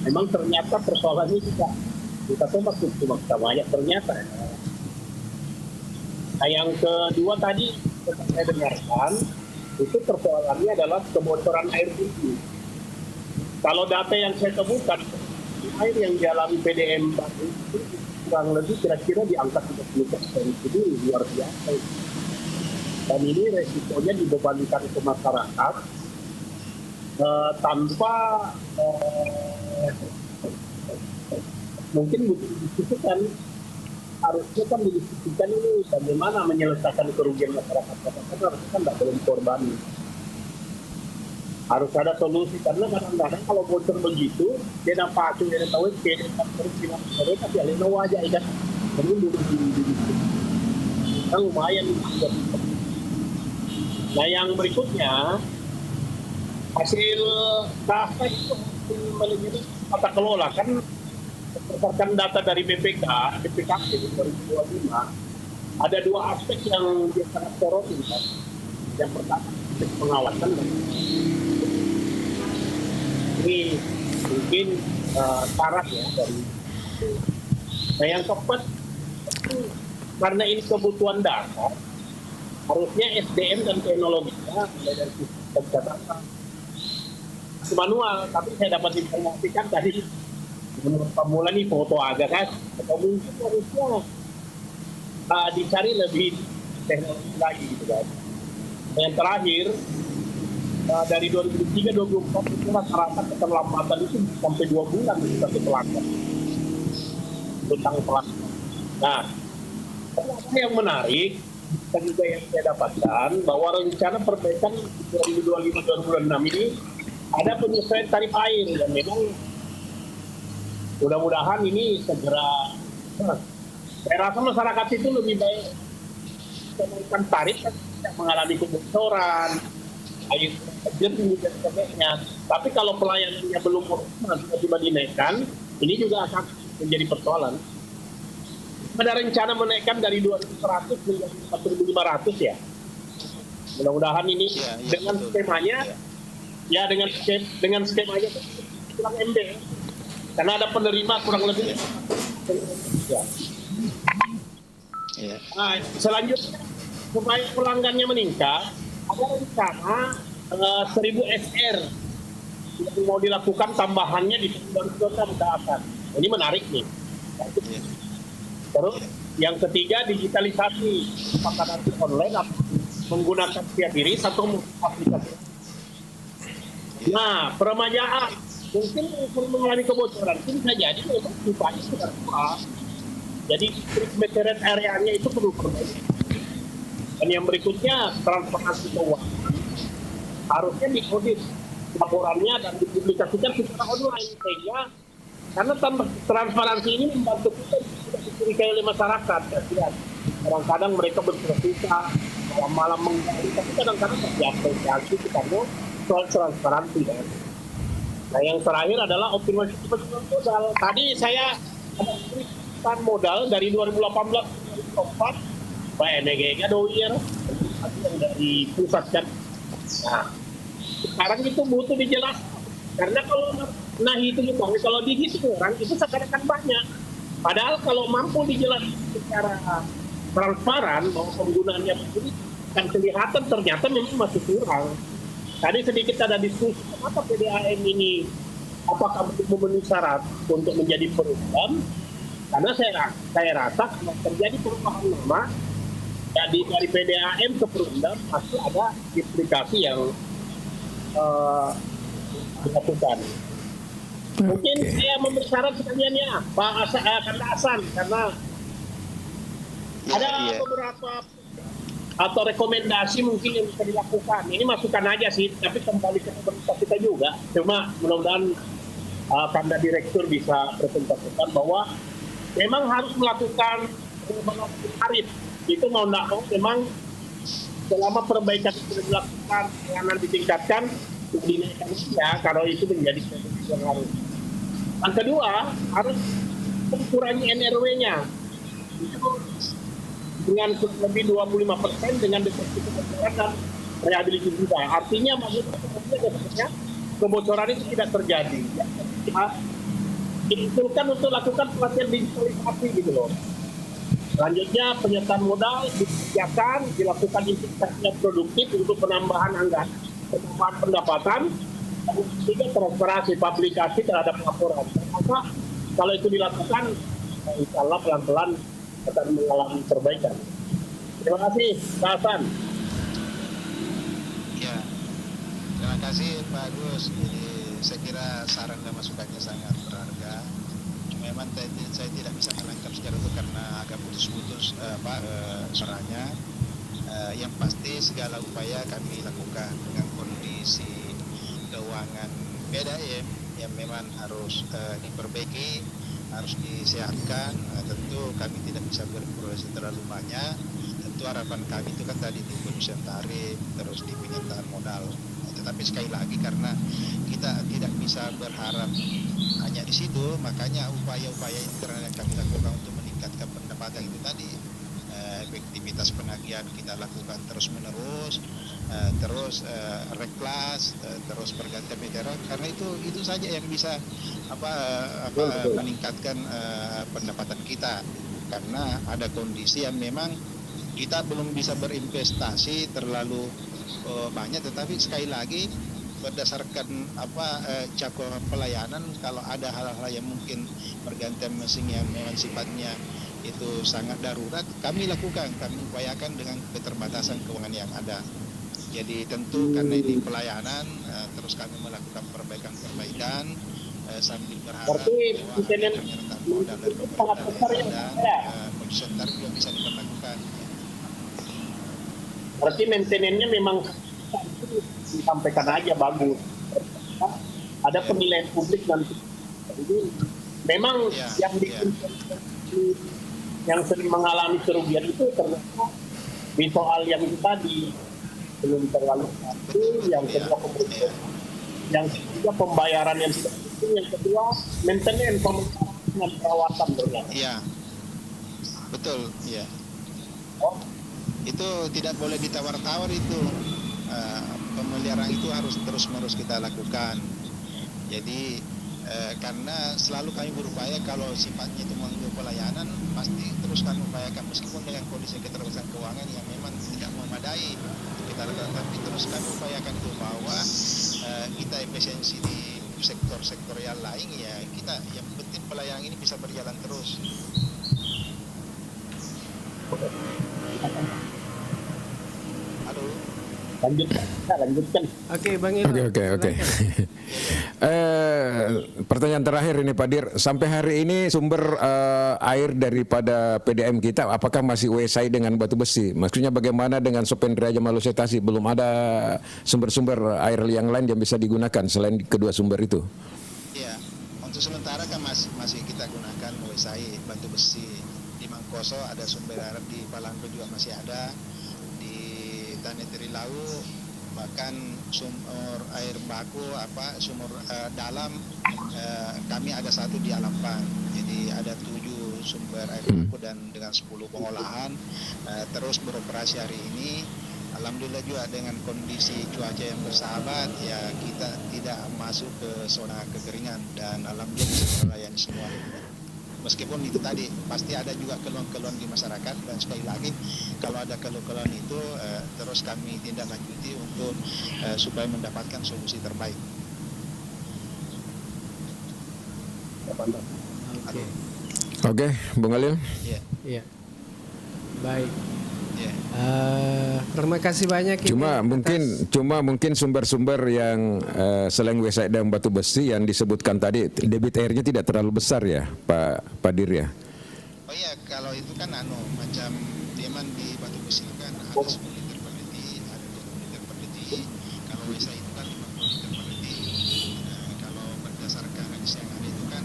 Memang ternyata persoalannya juga kita tuh cuma banyak ternyata. Nah, yang kedua tadi saya dengarkan itu persoalannya adalah kebocoran air itu. Kalau data yang saya temukan, air yang dialami PDAM itu kurang lebih kira-kira di angka 30%, itu luar biasa. Dan ini resikonya dibebankan ke masyarakat tanpa mungkin butuh didiskusikan. Harusnya kan didiskusikan ini bagaimana menyelesaikan kerugian masyarakat. Karena harusnya kan tidak boleh korban. Harus ada solusi, karena kadang-kadang kalau bocor begitu dia nampak dia tahu dia tapi alina wajah ikan kemudian kan lumayan. Nah yang berikutnya hasil data itu manajemen tata kelola kan berdasarkan data dari BPKP 2025 ada 2 aspek yang dia sangat soroti kan. Yang pertama pengawasan ini mungkin syarat ya dari. Nah yang keempat karena ini kebutuhan dasar harusnya SDM dan teknologinya dari sistem data manual, tapi saya dapat informasikan tadi menurut pemula nih foto agak kan atau mungkin harusnya dicari lebih teknologi lagi gitu kan. Yang terakhir dari 2023-2024 itu rata-rata keterlambatan itu sampai 2 bulan satu pelanggan tentang pelanggan. Nah, yang menarik dan juga yang saya dapatkan bahwa rencana perbaikan 2025-2026 ini ada penyesuaian tarif air dan memang mudah-mudahan ini segera. Saya rasa masyarakat itu lebih baik menaikkan tarif kan tidak mengalami kebocoran, air jernih dan sebagainya. Tapi kalau pelayanannya belum tiba-tiba dinaikkan, ini juga akan menjadi persoalan. Ada rencana menaikkan dari 2.100 menjadi 4.500 ya. Mudah-mudahan ini dengan betul. Skemanya, dengan skemanya itu kurang MB, karena ada penerima kurang lebih. Ya. Nah, selanjutnya supaya pelanggannya meningkat, ada rencana 1.000 SR yang mau dilakukan tambahannya di tahun ke atas. Ini menarik nih. Terus yang ketiga, digitalisasi vaksinasi online menggunakan via diri atau aplikasi. Nah, peremajaan mungkin mengalami kebocoran, itu bisa jadi memang pipanya sudah tua. Jadi treatment areanya itu perlu perbaiki. Dan yang berikutnya, transparansi keuangan harusnya diaudit laporannya dan dipublikasikan secara online, sehingga karena transparansi ini membantu kita tidak dicurigai oleh masyarakat. Ya, kadang-kadang mereka bersusah malam menggali, tapi kadang-kadang terjadi karena soal transparansi. Kan? Nah, yang terakhir adalah optimalisasi penggunaan modal. Tadi saya ada cerita modal dari 2018 ke 2024, Pak NGG doir yang dari pusat kan. Nah, sekarang itu butuh dijelaskan. Karena kalau itu kalau dihitung orang itu seakan-akan banyak. Padahal kalau mampu dijelaskan secara transparan bahwa penggunaannya begini, kan kelihatan ternyata memang masih kurang. Tadi sedikit ada diskusi, kenapa PDAM ini apakah memenuhi syarat untuk menjadi perundang? Karena saya rasa kalau terjadi perubahan nama, jadi dari PDAM ke perundang pasti ada implikasi yang dilakukan. Mungkin saya memberi syarat sekalian ya, Pak Hasan, karena ada beberapa atau rekomendasi mungkin yang bisa dilakukan. Ini masukan aja sih, tapi kembali ke pemerintah kita juga. Cuma mudah-mudahan Kanda Direktur bisa presentasikan bahwa memang harus melakukan perubahan tarif. Itu mau tidak mau memang selama perbaikan sudah dilakukan, pelayanan ditingkatkan, dinaikkan ya, kalau itu menjadi sesuatu yang harus. Yang kedua, harus mengurangi NRW-nya. Dengan lebih 25% dengan deteksi kebocoran dan rehabilitasi juga. Artinya maksudnya kebocoran itu tidak terjadi. Diusulkan untuk lakukan pelatihan digitalisasi gitu loh. Selanjutnya penyertaan modal disediakan, dilakukan investasi yang produktif untuk penambahan anggaran, penambahan pendapatan, dan ketiga transparansi publikasi terhadap laporan. Maka kalau itu dilakukan, insya Allah pelan-pelan akan mengalami perbaikan. Terima kasih, Pak Hasan. Ya, terima kasih Pak Agus. Jadi saya kira saran dan masukannya sangat berharga. Memang saya tidak bisa menangkap secara itu karena agak putus-putus suaranya. Yang pasti segala upaya kami lakukan dengan kondisi keuangan PDAM yang memang harus diperbaiki, harus disehatkan. Tentu kami tidak bisa berproduksi terlalu banyak. Tentu harapan kami itu kan tadi di penyusunan tarif, terus di penyertaan modal. Tetapi sekali lagi karena kita tidak bisa berharap hanya di situ, makanya upaya-upaya internal yang kami lakukan untuk meningkatkan pendapatan itu tadi, efektivitas penagihan kita lakukan terus-menerus, terus reklas, terus pergantian meteran, karena itu saja yang bisa meningkatkan pendapatan kita. Karena ada kondisi yang memang kita belum bisa berinvestasi terlalu banyak, tetapi sekali lagi berdasarkan cakupan pelayanan, kalau ada hal-hal yang mungkin pergantian mesin yang memang sifatnya itu sangat darurat, kami lakukan, kami upayakan dengan keterbatasan keuangan yang ada. Jadi tentu karena ini pelayanan, terus kami melakukan perbaikan-perbaikan sambil berharap bahwa penyertaan modal dari pemerintah yang ada, penyusunan tarif juga bisa dilakukan. Berarti maintenance-nya memang disampaikan aja bagus. Ada penilaian publik nanti. Jadi memang yang sering mengalami kerugian itu ternyata di soal yang tadi belum terlalu satu, yang kedua kemudian yang ketiga pembayaran yang tidak penting, yang kedua maintenance dengan perawatan ternyata. Iya, betul. Iya. Oh, Itu tidak boleh ditawar-tawar itu. Pemeliharaan itu harus terus-menerus kita lakukan. Jadi karena selalu kami berupaya kalau sifatnya itu menunjuk pelayanan, pasti terus kami upayakan meskipun dengan kondisi keterbatasan keuangan yang memang tidak memadai untuk kita lakukan, tapi terus kami upayakan itu bahwa kita efisiensi di sektor-sektor yang lain, ya kita yang penting pelayanan ini bisa berjalan terus. Halo. Lanjutkan. Oke, Bang Ilo. Oke. Pertanyaan terakhir ini Pak Dir, sampai hari ini sumber air daripada PDAM kita apakah masih WSI dengan batu besi? Maksudnya bagaimana dengan Sopendra Malusetasi? Belum ada sumber-sumber air yang lain yang bisa digunakan selain kedua sumber itu? Ya, untuk sementara kan masih kita gunakan WSI batu besi. Di Mangkoso ada sumber air, di Palangko juga masih ada, di Tanetiri Lau bahkan sumber air baku sumur dalam kami ada satu di Alampang. Jadi ada 7 sumber air baku dan dengan 10 pengolahan terus beroperasi hari ini. Alhamdulillah juga dengan kondisi cuaca yang bersahabat, ya kita tidak masuk ke zona kekeringan dan alhamdulillah bisa melayani semua. Meskipun itu tadi pasti ada juga keluhan-keluhan di masyarakat, dan sekali lagi kalau ada keluhan-keluhan itu terus kami tindak lanjuti untuk supaya mendapatkan solusi terbaik. Oke, Bung Alil. Iya. Baik. Ya. Terima kasih banyak. Cuma mungkin sumber-sumber yang selain WSI dan batu besi yang disebutkan tadi debit airnya tidak terlalu besar ya, Pak Dir ya. Oh iya, kalau itu kan macam diaman di batu besi itu kan ada 10 liter per detik, ada 20 liter per detik. Kalau WSI itu kan 50 liter per detik. Kalau berdasarkan hadis yang ada itu kan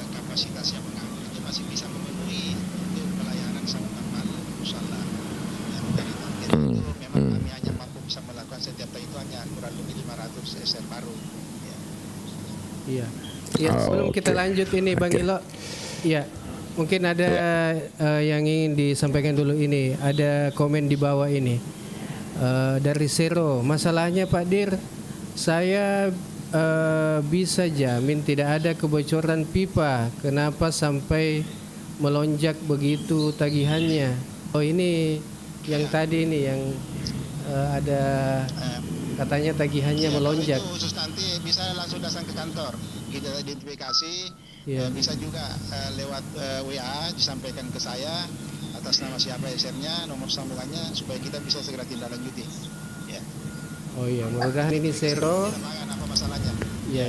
kapasitas yang mengangkut itu masih bisa memenuhi untuk pelayanan sampai malam musala. Dari target itu memang kami hanya mampu bisa melakukan setiap tahun itu hanya kurang lebih 500 SR baru. Iya. Ya, sebelum kita lanjut ini Bang Ilo, ya mungkin ada yang ingin disampaikan dulu ini. Ada komen di bawah ini dari Zero. Masalahnya Pak Dir, saya bisa jamin tidak ada kebocoran pipa. Kenapa sampai melonjak begitu tagihannya? Oh ini yang tadi ini yang ada katanya tagihannya melonjak. Itu khusus nanti bisa langsung datang ke kantor, kita identifikasi. Bisa juga lewat WA disampaikan ke saya atas nama siapa SR-nya, nomor sambungannya, supaya kita bisa segera tindak lanjuti. Ya. Oh iya, mudah-mudahan ini Zero. Apa masalahnya? Iya.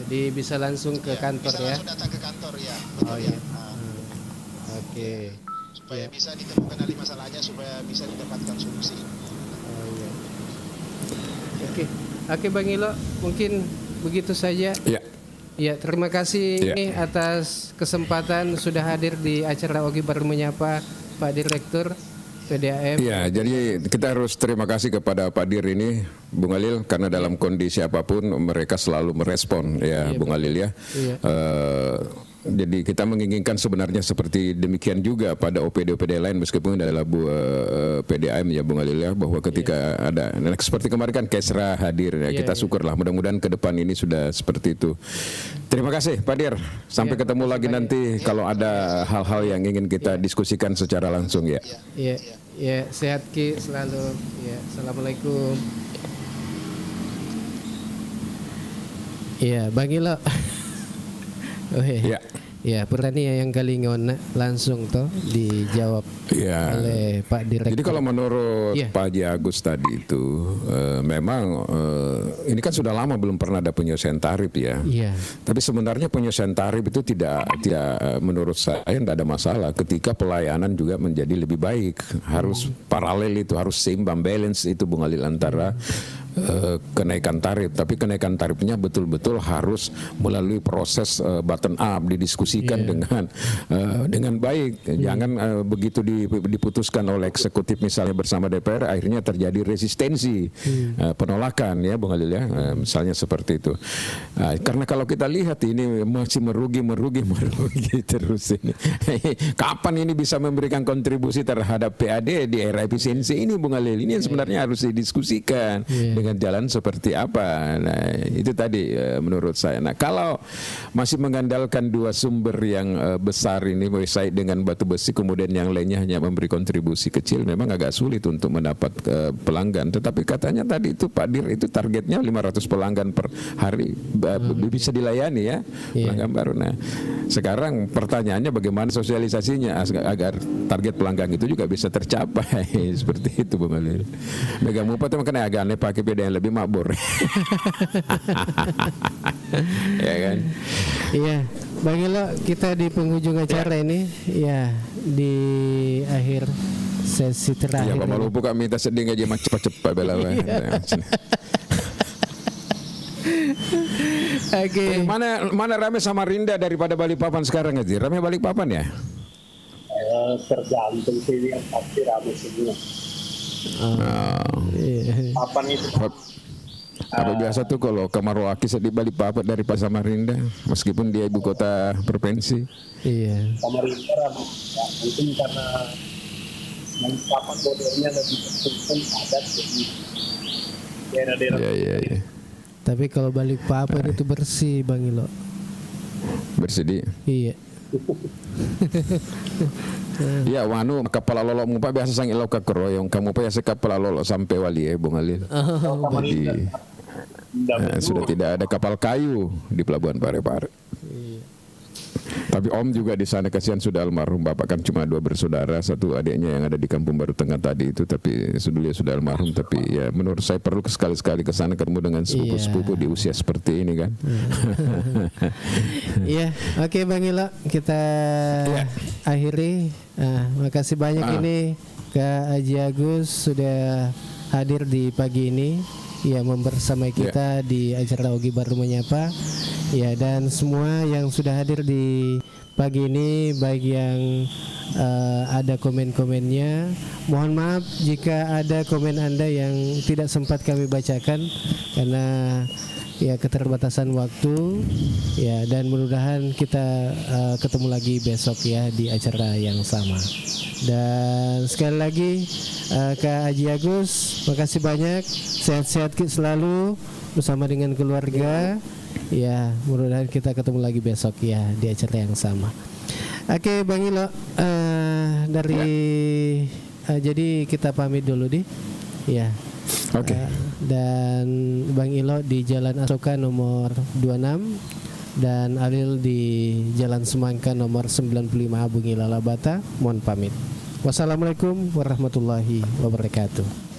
Jadi bisa langsung ke kantor bisa ya. Langsung datang ke kantor ya. Betul, iya. Oke. Supaya bisa ditemukan dari masalahnya, supaya bisa didapatkan solusi. Oh iya. Oke Bang Ilo, mungkin begitu saja. Ya, terima kasih ini atas kesempatan sudah hadir di acara Ogi Baru Menyapa Pak Direktur PDAM. Ya, jadi kita harus terima kasih kepada Pak Dir ini, Bung Alil, karena dalam kondisi apapun mereka selalu merespon ya, Bung Alil ya. Jadi kita menginginkan sebenarnya seperti demikian juga pada OPD-OPD lain, meskipun adalah PDAM ya Bung Alil ya, bahwa ketika ada seperti kemarin kan Kesra hadir ya, kita syukurlah, mudah-mudahan ke depan ini sudah seperti itu. Terima kasih Pak Dir, sampai ketemu lagi nanti kalau ada hal-hal yang ingin kita diskusikan secara langsung ya. Ya, sehat Ki selalu. Ya, assalamualaikum. Iya, Bang Ilo. Ya, pertanyaan yang kali ngon langsung toh dijawab oleh Pak Direktur. Jadi kalau menurut Pak Haji Agus tadi itu memang ini kan sudah lama belum pernah ada penyelesaian tarif ya. Tapi sebenarnya penyelesaian tarif itu tidak menurut saya tidak ada masalah ketika pelayanan juga menjadi lebih baik. Harus paralel itu, harus seimbang, balance itu Bung Alil antara kenaikan tarif, tapi kenaikan tarifnya betul-betul harus melalui proses bottom up, didiskusikan dengan baik. Jangan begitu diputuskan oleh eksekutif misalnya bersama DPR, akhirnya terjadi resistensi, penolakan ya Bung Halil ya, misalnya seperti itu. Karena kalau kita lihat ini masih merugi terus ini. Kapan ini bisa memberikan kontribusi terhadap PAD di era efisiensi ini Bung Halil? Ini yang sebenarnya harus didiskusikan dengan jalan seperti apa. Nah, itu tadi menurut saya. Nah, kalau masih mengandalkan dua sumber yang besar ini, site dengan batu besi, kemudian yang lainnya hanya memberi kontribusi kecil, memang agak sulit untuk mendapat pelanggan. Tetapi katanya tadi itu Pak Dir itu targetnya 500 pelanggan per hari bisa dilayani ya, pelanggan baru. Nah, sekarang pertanyaannya bagaimana sosialisasinya agar target pelanggan itu juga bisa tercapai seperti itu Bung Halil. Megang Mupa itu makanya agak aneh pakai beda yang lebih makmur. Ya kan? Iya, Bang Ilo, kita di penghujung acara ini, ya di akhir sesi terakhir. Ya, Pak Malupu kami minta sedih aja cepat-cepat bela. Oke. Mana rame Samarinda daripada Balikpapan sekarang aja? Rame Balikpapan ya? Tergantung sih, yang pasti rame semua. Papan itu Apa biasa tuh kalau Kamarwaki di Balikpapan dari Pak Samarinda, meskipun dia ibu kota provinsi. Iya. Samarinda rame. Ya, mungkin karena Balikpapan modelnya lebih tersusun padat jadi daerah-daerah. Iya. Tapi kalau Balikpapan itu bersih Bang Ilo. Bersedih. Iya. Ya wanu kepala lolok mupa biasa sang ilo keroyong kamu pa ya sekapala lolok sampai wali Bung Halil. Jadi sudah tidak ada kapal kayu di Pelabuhan Parepare. Tapi Om juga di sana kasihan sudah almarhum, bapak kan cuma 2 bersaudara, satu adiknya yang ada di Kampung Baru Tengah tadi itu, tapi dia sudah almarhum. Tapi ya menurut saya perlu sekali-sekali ke sana ketemu dengan sepupu-sepupu di usia seperti ini kan. Iya, oke Bang Ilo, kita akhiri. Makasih banyak ini Kak Haji Agus sudah hadir di pagi ini. Ya, membersamai kita di acara Ogi Baru Menyapa. Ya, dan semua yang sudah hadir di pagi ini, baik yang ada komen-komennya, mohon maaf jika ada komen Anda yang tidak sempat kami bacakan karena ya keterbatasan waktu. Ya, dan mudah-mudahan kita ketemu lagi besok ya di acara yang sama. Dan sekali lagi Kak Haji Agus, makasih banyak, sehat-sehat selalu bersama dengan keluarga. Ya, mudah-mudahan kita ketemu lagi besok ya di acara yang sama. Oke, Bang Ilo, jadi kita pamit dulu deh. Ya. Oke. Dan Bang Ilo di Jalan Asoka nomor 26 dan Alil di Jalan Semangka nomor 95 Bung Ilo Labata. Mohon pamit. Wassalamualaikum warahmatullahi wabarakatuh.